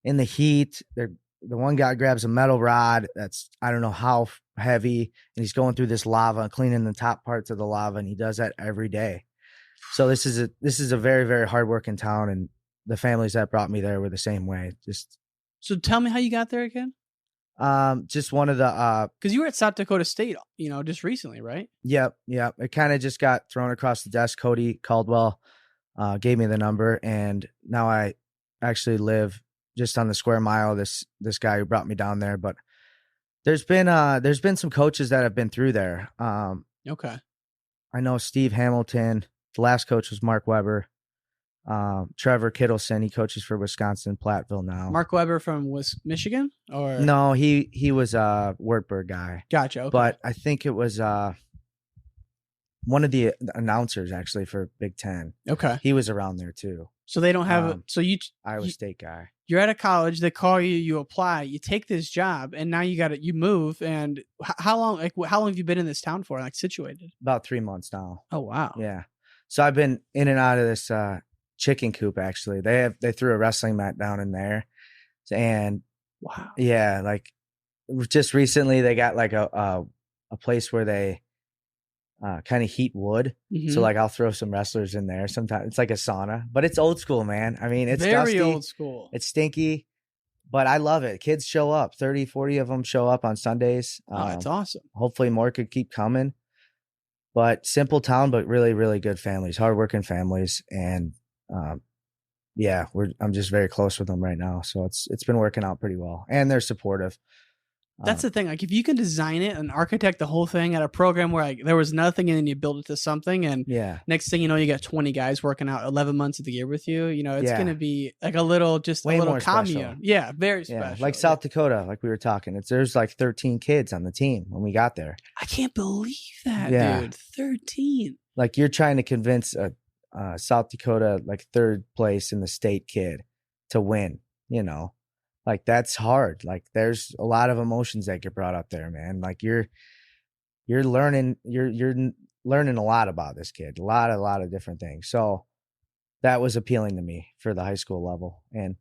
S2: in the heat. The one guy grabs a metal rod that's I don't know how heavy, and he's going through this lava and cleaning the top parts of the lava, and he does that every day. So this is a very, very hardworking town, and the families that brought me there were the same way.
S1: So tell me how you got there again.
S2: Just one of the
S1: because you were at South Dakota State, just recently, right?
S2: Yep. It kind of just got thrown across the desk. Cody Caldwell gave me the number, and now I actually live just on the square mile. This guy who brought me down there, but there's been some coaches that have been through there.
S1: Okay.
S2: I know Steve Hamilton. The last coach was Mark Weber. Trevor Kittleson, he coaches for Wisconsin Platteville now.
S1: Mark Weber from Michigan, or
S2: no? He was a Wartburg guy.
S1: Gotcha. Okay.
S2: But I think it was one of the announcers actually for Big Ten.
S1: Okay,
S2: he was around there too.
S1: So they don't have
S2: Iowa State guy.
S1: You're at a college. They call you. You apply. You take this job, and now you move. And how long have you been in this town for? Like situated?
S2: About 3 months now.
S1: Oh wow.
S2: Yeah. So I've been in and out of this chicken coop. Actually, they threw a wrestling mat down in there, and
S1: wow.
S2: Yeah, like just recently they got like a place where they kind of heat wood.
S1: Mm-hmm.
S2: So like I'll throw some wrestlers in there. Sometimes it's like a sauna, but it's old school, man. I mean, it's
S1: very
S2: dusty,
S1: old school.
S2: It's stinky, but I love it. Kids show up. 30, 40 of them show up on Sundays.
S1: Oh, it's awesome.
S2: Hopefully more could keep coming. But simple town, but really, really good families, hardworking families, and I'm just very close with them right now. So it's been working out pretty well, and they're supportive.
S1: That's the thing. Like if you can design it and architect the whole thing at a program where like there was nothing and then you build it to something, and next thing you know, you got 20 guys working out 11 months of the year with you. It's going to be like a little commune.
S2: Special.
S1: Yeah, very special.
S2: Like South Dakota, like we were talking. There's like 13 kids on the team when we got there.
S1: I can't believe that, dude. 13.
S2: Like you're trying to convince a South Dakota like third place in the state kid to win. Like that's hard. Like there's a lot of emotions that get brought up there, man. Like you're learning a lot about this kid, a lot of different things. So that was appealing to me for the high school level. And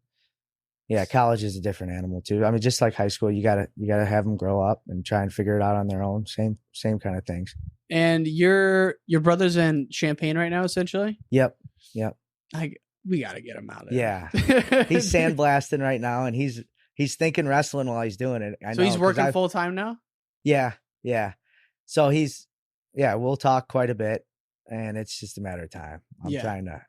S2: yeah, college is a different animal too. I mean, just like high school, you gotta have them grow up and try and figure it out on their own. Same kind of things. And
S1: your brother's in Champaign right now, essentially?
S2: Yep.
S1: We got to get him out of there.
S2: Yeah. He's sandblasting right now, and he's thinking wrestling while he's doing it.
S1: So he's working full time now?
S2: Yeah. So we'll talk quite a bit, and it's just a matter of time. I'm trying to,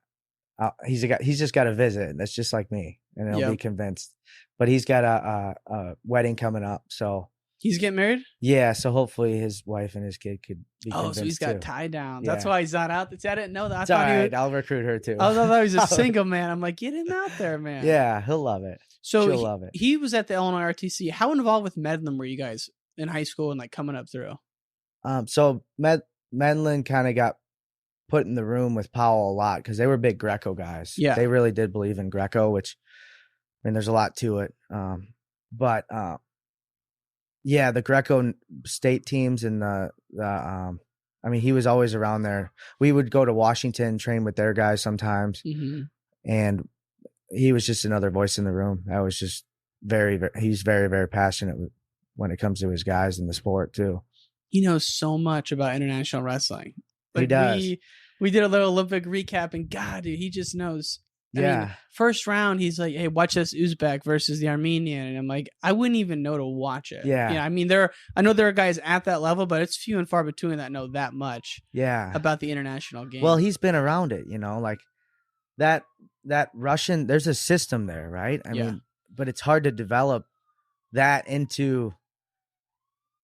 S2: he's just got to visit. That's just like me, and he'll be convinced. But he's got a wedding coming up, so.
S1: He's getting married?
S2: Yeah, so hopefully his wife and his kid could be convinced.
S1: So he's got tie downs. That's why he's not out. I didn't know that.
S2: It's all right. I'll recruit her too.
S1: I thought he was a single man. I'm like, get him out there, man.
S2: Yeah, he'll love it.
S1: So
S2: she'll love it.
S1: He was at the Illinois RTC. How involved with Medlin were you guys in high school and like coming up through?
S2: So Medlin kind of got put in the room with Powell a lot because they were big Greco guys.
S1: Yeah.
S2: They really did believe in Greco, which, I mean, there's a lot to it. But the Greco state teams and I mean, he was always around there. We would go to Washington, train with their guys sometimes.
S1: Mm-hmm.
S2: And he was just another voice in the room. That was just he's very, very passionate when it comes to his guys in the sport too.
S1: He knows so much about international wrestling.
S2: He does.
S1: We did a little Olympic recap, and God, dude, he just knows. I mean, first round, he's like, "Hey, watch this Uzbek versus the Armenian," and I'm like, I wouldn't even know to watch it.
S2: Yeah.
S1: I mean, I know there are guys at that level, but it's few and far between that know that much.
S2: Yeah.
S1: About the international game.
S2: Well, he's been around it, like that Russian. There's a system there, right? I mean, but it's hard to develop that into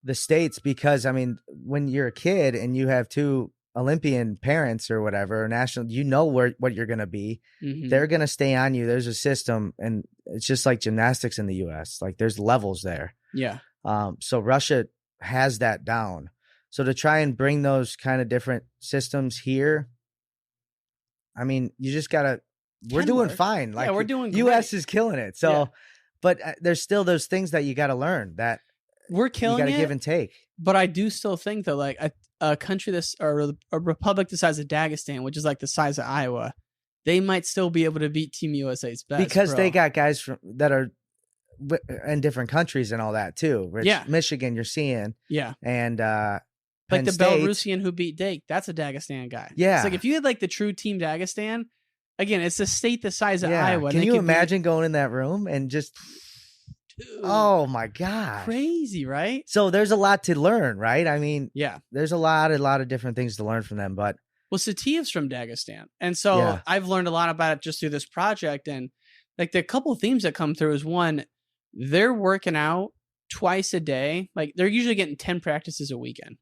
S2: the States because, I mean, when you're a kid and you have two Olympian parents or whatever, national, what you're going to be.
S1: Mm-hmm.
S2: They're going to stay on you. There's a system, and it's just like gymnastics in the US. Like there's levels there.
S1: Yeah.
S2: So Russia has that down. So to try and bring those kind of different systems here, I mean, you just gotta, we're doing fine. Like
S1: we're doing great.
S2: US is killing it. So, but there's still those things that you got to learn that
S1: we're killing
S2: you got to give and take.
S1: But I do still think that like a country or a republic the size of Dagestan, which is like the size of Iowa, they might still be able to beat Team USA's best
S2: because
S1: bro.
S2: they got guys that are in different countries and all that too. Michigan, you're seeing, and
S1: like
S2: Penn
S1: the
S2: State.
S1: Belarusian who beat Dake. That's a Dagestan guy.
S2: Yeah,
S1: it's like if you had like the true Team Dagestan. Again, it's a state the size of Iowa.
S2: Can you imagine going in that room and just, dude, oh my God.
S1: Crazy, right?
S2: So there's a lot to learn, right? I mean,
S1: yeah,
S2: there's a lot of different things to learn from them, but.
S1: Well, Satiev's from Dagestan. And so I've learned a lot about it just through this project. And like the couple themes that come through is one, they're working out twice a day. Like they're usually getting 10 practices a weekend,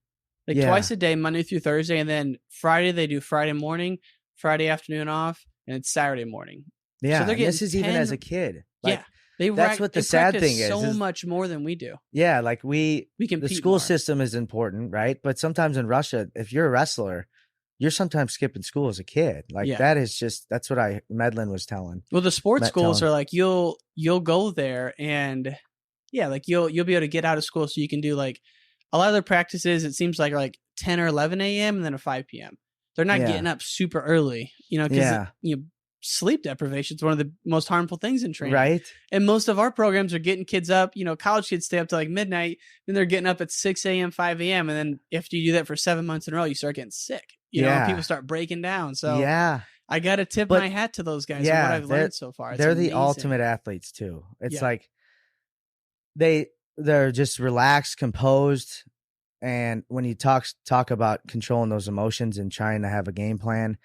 S1: like twice a day, Monday through Thursday. And then Friday, they do Friday morning, Friday afternoon off. And it's Saturday morning.
S2: Yeah,
S1: so
S2: this is even as a kid. Like,
S1: that's
S2: what the sad thing is.
S1: So much more than we do.
S2: Yeah, like we
S1: can.
S2: The school system is important, right? But sometimes in Russia, if you're a wrestler, you're sometimes skipping school as a kid. Like that's what Medlin was telling.
S1: Well, the sports schools are like you'll go there and like you'll be able to get out of school so you can do like a lot of their practices. It seems like 10 or 11 a.m. and then a 5 p.m. They're not getting up super early, because sleep deprivation is one of the most harmful things in training.
S2: Right.
S1: And most of our programs are getting kids up, college kids stay up to like midnight, then they're getting up at 6 a.m., 5 a.m. And then after you do that for 7 months in a row, you start getting sick, and people start breaking down. So I got to tip my hat to those guys and what I've learned so far. It's
S2: they're
S1: amazing.
S2: The ultimate athletes too. It's like they're just relaxed, composed. And when you talk about controlling those emotions and trying to have a game plan,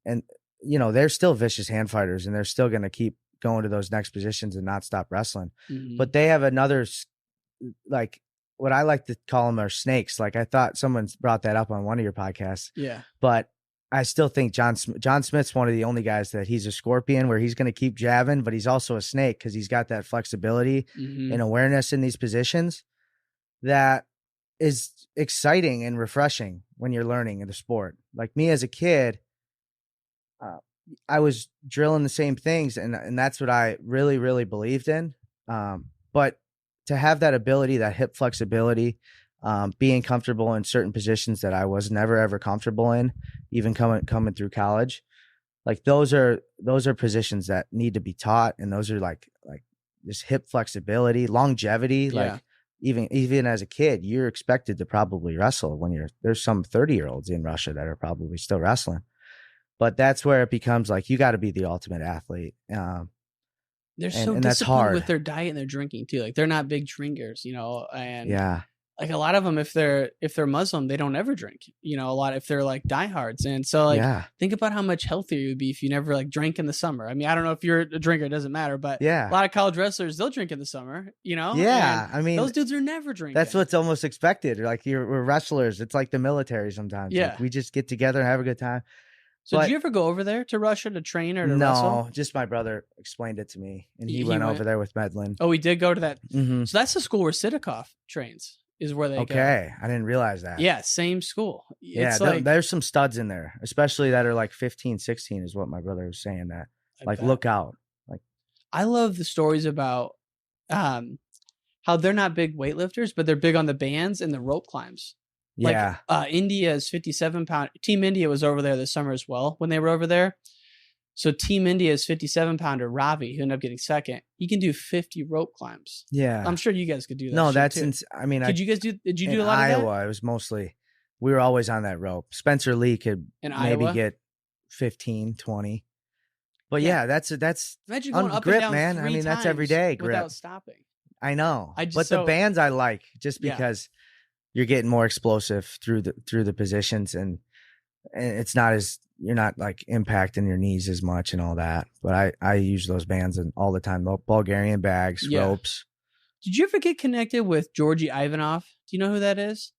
S2: and they're still vicious hand fighters, and they're still going to keep going to those next positions and not stop wrestling. Mm-hmm. But they have another, like what I like to call them are snakes. Like I thought someone brought that up on one of your podcasts.
S1: Yeah.
S2: But I still think John Smith's one of the only guys that he's a scorpion where he's going to keep jabbing, but he's also a snake because he's got that flexibility and awareness in these positions that is exciting and refreshing when you're learning in the sport. Like me as a kid, I was drilling the same things, and that's what I really, really believed in. But to have that ability, that hip flexibility, being comfortable in certain positions that I was never ever comfortable in, even coming through college, like those are positions that need to be taught, and those are like this hip flexibility, longevity, like. Even as a kid, you're expected to probably wrestle there's some 30-year-olds in Russia that are probably still wrestling. But that's where it becomes like, you got to be the ultimate athlete.
S1: They're so disciplined with their diet and their drinking too. Like they're not big drinkers, and like a lot of them, if they're Muslim, they don't ever drink, a lot if they're like diehards. And so think about how much healthier you'd be if you never like drank in the summer. I mean, I don't know if you're a drinker, it doesn't matter, but a lot of college wrestlers, they'll drink in the summer,
S2: Yeah. I mean,
S1: those dudes are never drinking.
S2: That's what's almost expected. Like we're wrestlers. It's like the military sometimes.
S1: Yeah.
S2: Like we just get together and have a good time.
S1: So did you ever go over there to Russia to train or to wrestle?
S2: No, just my brother explained it to me, and he went over there with Medlin.
S1: Oh, he did go to that.
S2: Mm-hmm.
S1: So that's the school where Sidakov trains. Is where they go.
S2: Okay, I didn't realize that.
S1: Yeah, same school. It's
S2: there's some studs in there, especially that are like 15, 16 is what my brother was saying that. Look out. Like
S1: I love the stories about how they're not big weightlifters, but they're big on the bands and the rope climbs.
S2: Yeah.
S1: Like India's 57-pound Team India was over there this summer as well when they were over there. So Team India's 57-pounder Ravi, who ended up getting second, he can do 50 rope climbs.
S2: Yeah,
S1: I'm sure you guys could do that.
S2: No, that's I mean,
S1: Did you guys do? Did you do a lot
S2: Iowa,
S1: of that?
S2: It was mostly we were always on that rope. Spencer Lee could maybe get 15, 20. But that's
S1: imagine going up
S2: grip,
S1: and down
S2: man. I mean, that's every day grip
S1: without stopping.
S2: I know, but the bands I like just because you're getting more explosive through the positions, and it's not as. You're not like impacting your knees as much and all that. But I use those bands all the time. Bulgarian bags, ropes.
S1: Did you ever get connected with Georgi Ivanov? Do you know who that is?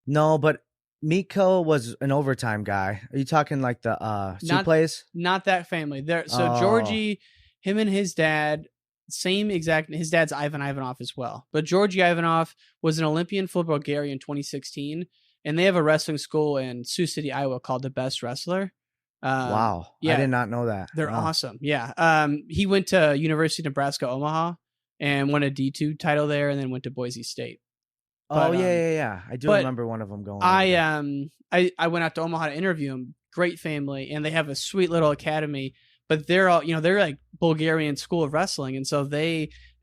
S2: No, but Miko was an overtime guy. Are you talking like the Suplays?
S1: Not that family. So Georgi, him and his dad, his dad's Ivan Ivanov as well. But Georgi Ivanov was an Olympian for Bulgaria in 2016. And they have a wrestling school in Sioux City, Iowa called The Best Wrestler.
S2: Wow. I did not know that.
S1: They're awesome. Yeah. He went to University of Nebraska, Omaha and won a D2 title there and then went to Boise State.
S2: But, yeah. I do remember one of them going.
S1: I went out to Omaha to interview him. Great family. And they have a sweet little academy but they're all, they're like Bulgarian school of wrestling. And so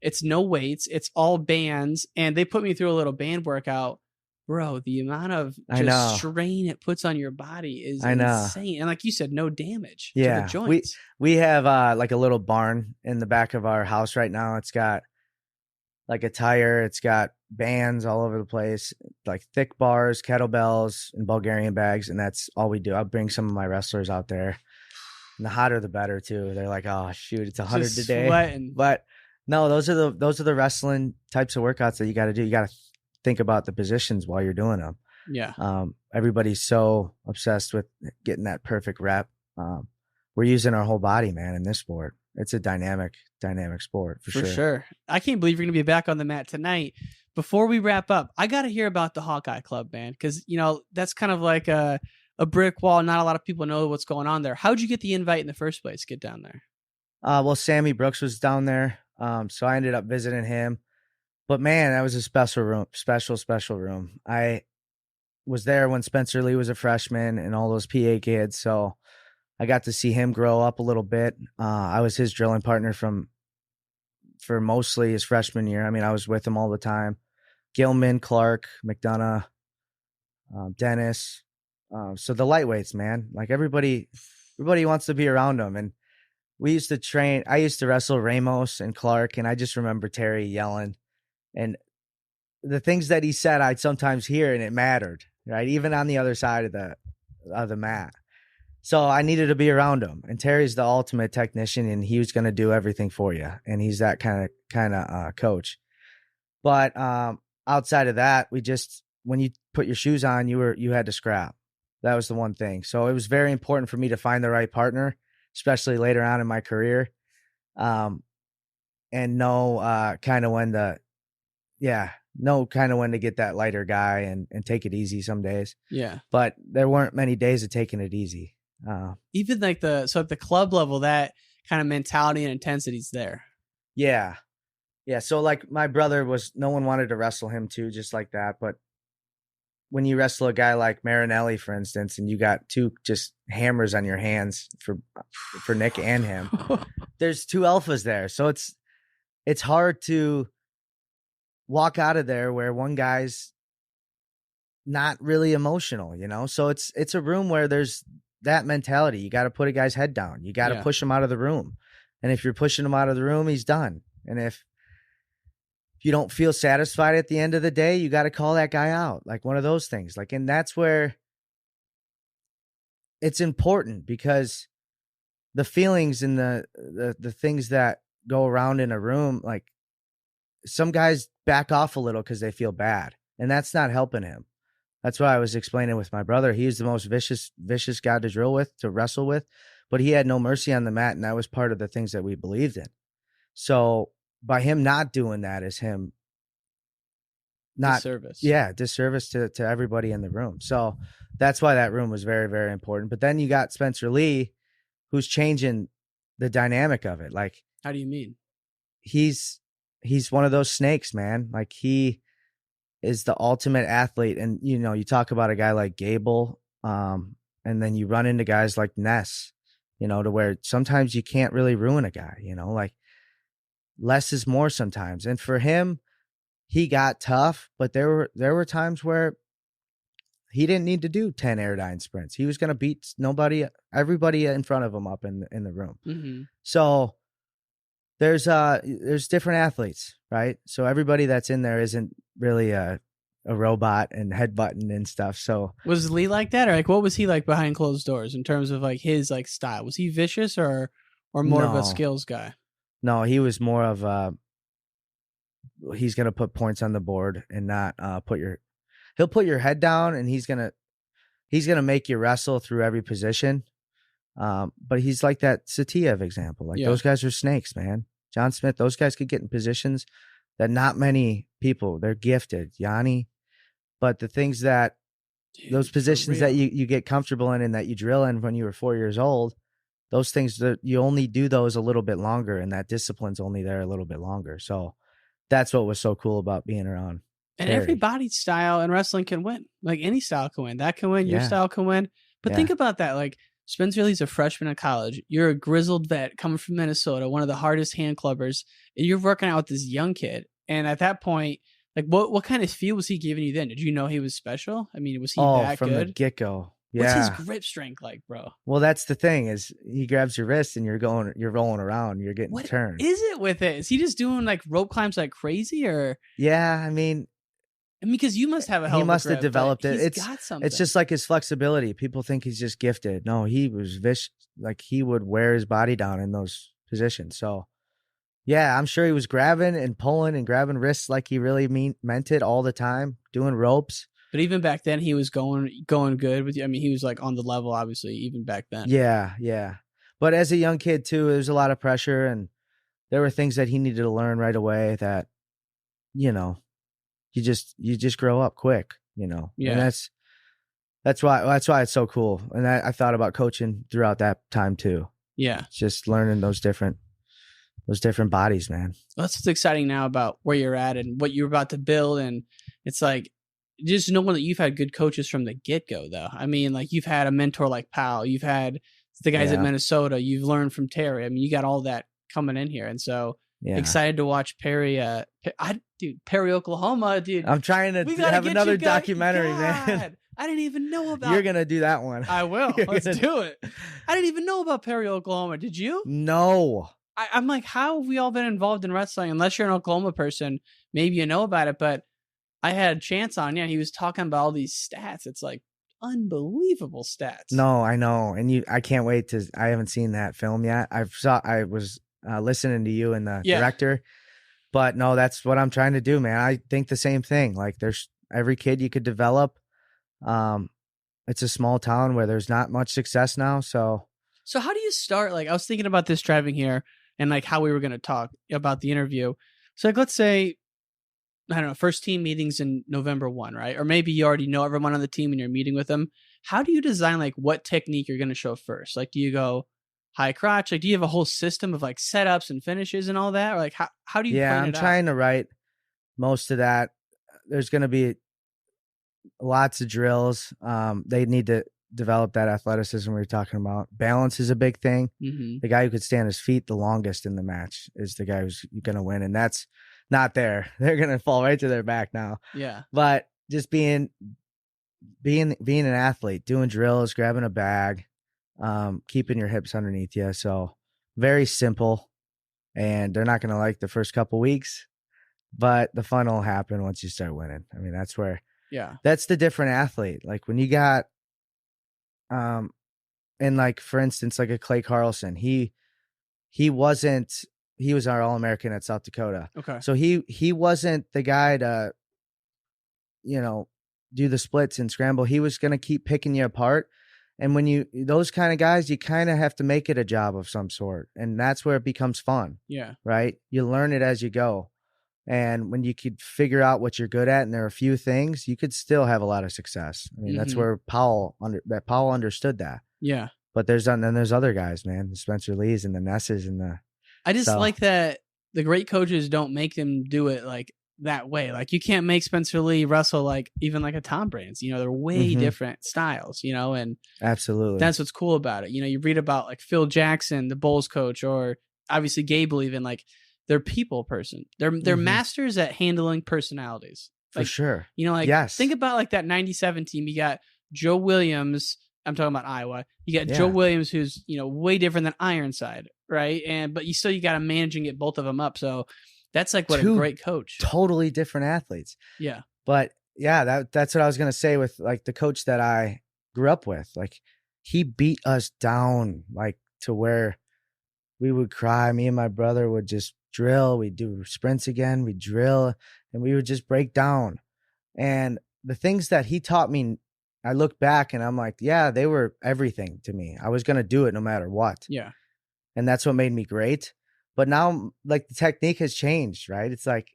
S1: it's no weights, it's all bands. And they put me through a little band workout. Bro, the amount of just strain it puts on your body is insane. And like you said, no damage to the joints.
S2: We have like a little barn in the back of our house right now. It's got like a tire. It's got bands all over the place, like thick bars, kettlebells, and Bulgarian bags. And that's all we do. I'll bring some of my wrestlers out there. And the hotter, the better too. They're like, oh shoot, it's 100 today.
S1: Sweating.
S2: But no, those are the wrestling types of workouts that you got to do. You got to think about the positions while you're doing them.
S1: Yeah.
S2: Everybody's so obsessed with getting that perfect rep. We're using our whole body, man, in this sport. It's a dynamic sport for sure.
S1: I can't believe you're going to be back on the mat tonight. Before we wrap up, I got to hear about the Hawkeye Club, man, because, that's kind of like a brick wall. Not a lot of people know what's going on there. How'd you get the invite in the first place? Get down there.
S2: Well, Sammy Brooks was down there. So I ended up visiting him. But man, that was a special room. I was there when Spencer Lee was a freshman and all those PA kids. So I got to see him grow up a little bit. I was his drilling partner for mostly his freshman year. I mean, I was with him all the time. Gilman, Clark, McDonough, Dennis. So the lightweights, man, like everybody wants to be around them. And we used to train. I used to wrestle Ramos and Clark, and I just remember Terry yelling. And the things that he said, I'd sometimes hear, and it mattered, right? Even on the other side of the mat. So I needed to be around him. And Terry's the ultimate technician, and he was going to do everything for you. And he's that kind of coach. But outside of that, when you put your shoes on, you had to scrap. That was the one thing. So it was very important for me to find the right partner, especially later on in my career, and know kind of when to get that lighter guy and take it easy some days.
S1: Yeah. But
S2: there weren't many days of taking it easy.
S1: Even like at the club level, that kind of mentality and intensity is there.
S2: Yeah. Yeah. So like my brother no one wanted to wrestle him too, just like that. But when you wrestle a guy like Marinelli, for instance, and you got two just hammers on your hands for Nick and him, there's two alphas there. So it's hard to walk out of there where one guy's not really emotional, So it's a room where there's that mentality. You got to put a guy's head down. You got to push him out of the room. And if you're pushing him out of the room, he's done. And if you don't feel satisfied at the end of the day, you got to call that guy out. Like one of those things. And that's where it's important, because the feelings and the things that go around in a room, like some guys back off a little because they feel bad, and that's not helping him. That's why I was explaining with my brother. He's the most vicious guy to wrestle with, but he had no mercy on the mat. And that was part of the things that we believed in. So by him not doing that is him disservice to everybody in the room. So that's why that room was very, very important. But then you got Spencer Lee, who's changing the dynamic of it. Like,
S1: how do you mean?
S2: He's one of those snakes, man. Like he is the ultimate athlete. And, you talk about a guy like Gable, and then you run into guys like Ness, to where sometimes you can't really ruin a guy, like less is more sometimes. And for him, he got tough, but there were times where he didn't need to do 10 airdyne sprints. He was going to beat everybody in front of him up in the room. Mm-hmm. So there's different athletes, right? So everybody that's in there isn't really a robot and headbutting and stuff. So
S1: was Lee like that, or like what was he like behind closed doors in terms of like his like style? Was he vicious or more of a skills guy? No,
S2: he was more of he's gonna put points on the board and not he'll put your head down, and he's gonna make you wrestle through every position. But he's like that Satiev example. Like those guys are snakes, man. John Smith, those guys could get in positions that not many people, they're gifted. Yanni. But the things that those positions that you get comfortable in and that you drill in when you were 4 years old, those things that you only do those a little bit longer, and that discipline's only there a little bit longer. So that's what was so cool about being around.
S1: And every body style in wrestling can win. Like any style can win. That can win. Your style can win. But think about that. Like, Spencer Lee's a freshman in college. You're a grizzled vet coming from Minnesota, one of the hardest hand clubbers, and you're working out with this young kid. And at that point, like, what kind of feel was he giving you then? Did you know he was special? I mean, was he that
S2: from
S1: good?
S2: The get-go. Yeah.
S1: What's his grip strength like, bro?
S2: Well, that's the thing is he grabs your wrist and you're rolling around, you're getting
S1: What
S2: turned.
S1: is it with it? Is he just doing like rope climbs like crazy, or?
S2: Yeah, I mean,
S1: because you must have a hell
S2: he
S1: of
S2: must
S1: a grip,
S2: have developed it.
S1: He's got something.
S2: It's just like his flexibility. People think he's just gifted. No, he was vicious. Like he would wear his body down in those positions. So, yeah, I'm sure he was grabbing and pulling and grabbing wrists like he really meant it all the time, doing ropes.
S1: But even back then, he was going good with you. I mean, he was like on the level, obviously, even back then.
S2: Yeah, yeah. But as a young kid too, there was a lot of pressure, and there were things that he needed to learn right away. That, you just grow up quick, Yeah. And that's why it's so cool. And I thought about coaching throughout that time too.
S1: Yeah,
S2: just learning those different bodies, man.
S1: Well, that's what's exciting now about where you're at and what you're about to build, and it's like, just knowing that you've had good coaches from the get-go, though. I mean, like, you've had a mentor like Powell. You've had the guys at Minnesota. You've learned from Terry. I mean, you got all that coming in here. And so excited to watch Perry. Perry, Oklahoma, dude.
S2: I'm trying to have another documentary, man.
S1: I didn't even know about.
S2: You're going to do that one.
S1: I will. Let's do it. I didn't even know about Perry, Oklahoma. Did you?
S2: No.
S1: I'm like, how have we all been involved in wrestling? Unless you're an Oklahoma person, maybe you know about it, but I had a chance on, he was talking about all these stats. It's like unbelievable stats.
S2: No, I know. And I can't wait I haven't seen that film yet. I was listening to you and the director, but no, that's what I'm trying to do, man. I think the same thing. Like there's every kid you could develop. It's a small town where there's not much success now. So
S1: how do you start? Like I was thinking about this driving here and like how we were going to talk about the interview. So like, let's say, I don't know, first team meetings in November 1, right? Or maybe you already know everyone on the team and you're meeting with them. How do you design like what technique you're going to show first? Like, do you go high crotch? Like, do you have a whole system of like setups and finishes and all that? Or like, how do you plan it out?
S2: I'm trying to write most of that. There's going to be lots of drills. They need to develop that athleticism we were talking about. Balance is a big thing.
S1: Mm-hmm.
S2: The guy who could stand his feet the longest in the match is the guy who's going to win. And that's not there. They're going to fall right to their back now.
S1: Yeah.
S2: But just being an athlete, doing drills, grabbing a bag, keeping your hips underneath you. So very simple, and they're not going to like the first couple weeks, but the fun will happen once you start winning. I mean, that's the different athlete. Like when you got, and like, for instance, like a Clay Carlson, he was our All-American at South Dakota.
S1: Okay.
S2: So he wasn't the guy to, do the splits and scramble. He was going to keep picking you apart. And when those kind of guys, you kind of have to make it a job of some sort. And that's where it becomes fun.
S1: Yeah.
S2: Right? You learn it as you go. And when you could figure out what you're good at, and there are a few things, you could still have a lot of success. I mean, that's where Powell understood that.
S1: Yeah.
S2: But there's other guys, man, the Spencer Lees and the Nesses and the.
S1: I just like that the great coaches don't make them do it like that way. Like you can't make Spencer Lee wrestle like even like a Tom Brands. They're way different styles. And
S2: absolutely,
S1: that's what's cool about it. You read about like Phil Jackson, the Bulls coach, or obviously Gable. Even like they're people person. They're masters at handling personalities.
S2: Like, for sure.
S1: Think about like that '97 team. You got Joe Williams. I'm talking about Iowa. You got Joe Williams, who's way different than Ironside, right? But you got to manage and get both of them up. So that's like what a great coach.
S2: Totally different athletes.
S1: Yeah.
S2: But yeah, that's what I was gonna say with like the coach that I grew up with. Like he beat us down like to where we would cry. Me and my brother would just drill. We'd do sprints again. We'd drill, and we would just break down. And the things that he taught me, I look back and I'm like, yeah, they were everything to me. I was going to do it no matter what.
S1: Yeah.
S2: And that's what made me great. But now like the technique has changed, right? It's like,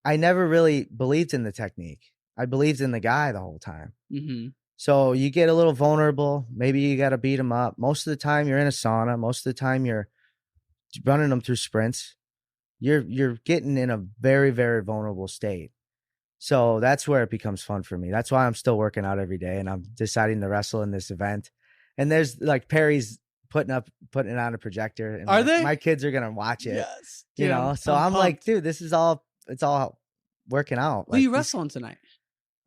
S2: I never really believed in the technique. I believed in the guy the whole time.
S1: Mm-hmm.
S2: So you get a little vulnerable. Maybe you got to beat him up. Most of the time you're in a sauna. Most of the time you're running them through sprints. You're getting in a very, very vulnerable state. So that's where it becomes fun for me. That's why I'm still working out every day, and I'm deciding to wrestle in this event. And there's like Perry's putting it on a projector. And
S1: Are
S2: like,
S1: they?
S2: My kids are gonna watch it.
S1: Yes.
S2: You
S1: Dude,
S2: know, so I'm like, dude, it's all working out.
S1: Who are you wrestling tonight?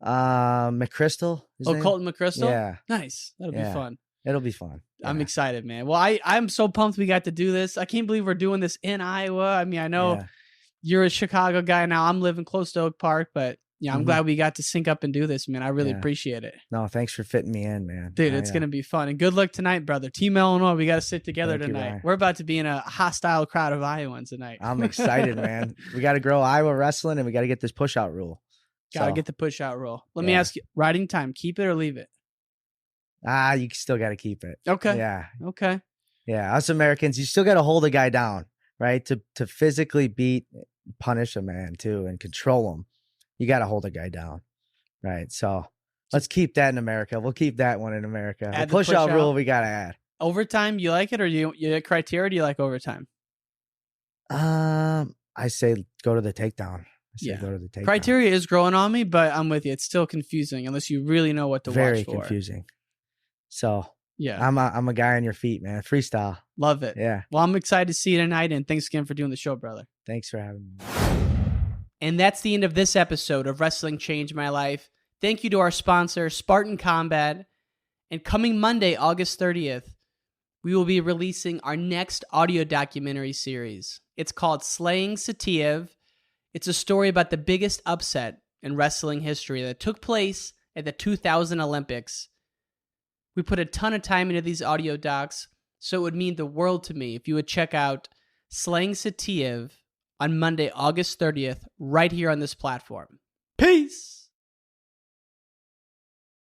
S2: McChrystal.
S1: Colton McChrystal?
S2: Yeah.
S1: Nice. That'll be fun.
S2: It'll be fun.
S1: I'm excited, man. Well, I'm so pumped we got to do this. I can't believe we're doing this in Iowa. I mean, I know you're a Chicago guy now. I'm living close to Oak Park, but yeah, I'm glad we got to sync up and do this, man. I really appreciate it.
S2: No, thanks for fitting me in, man.
S1: Dude, it's going to be fun. And good luck tonight, brother. Team Illinois, we got to sit together
S2: Thank you,
S1: tonight.
S2: Ryan.
S1: We're about to be in a hostile crowd of Iowans tonight.
S2: I'm excited, man. We got to grow Iowa wrestling, and we got to get this push-out rule.
S1: Got to get the push-out rule. Let me ask you, riding time, keep it or leave it?
S2: You still got to keep it.
S1: Okay.
S2: Yeah.
S1: Okay.
S2: Yeah. Us Americans, you still got to hold a guy down, right? To physically punish a man too and control him. You got to hold a guy down, right? So let's keep that in America. We'll keep that one in America. The push-out rule we got to add.
S1: Overtime, you like it, or you like criteria? Do you like overtime?
S2: I say go to the takedown. Go to the takedown.
S1: Criteria is growing on me, but I'm with you. It's still confusing unless you really know what to watch for.
S2: Very confusing. So
S1: yeah,
S2: I'm a guy on your feet, man. Freestyle.
S1: Love it.
S2: Yeah.
S1: Well, I'm excited to see you tonight, and thanks again for doing the show, brother.
S2: Thanks for having me.
S1: And that's the end of this episode of Wrestling Changed My Life. Thank you to our sponsor, Spartan Combat. And coming Monday, August 30th, we will be releasing our next audio documentary series. It's called Slaying Satiev. It's a story about the biggest upset in wrestling history that took place at the 2000 Olympics. We put a ton of time into these audio docs, so it would mean the world to me if you would check out Slaying Satiev on Monday, August 30th, right here on this platform. Peace!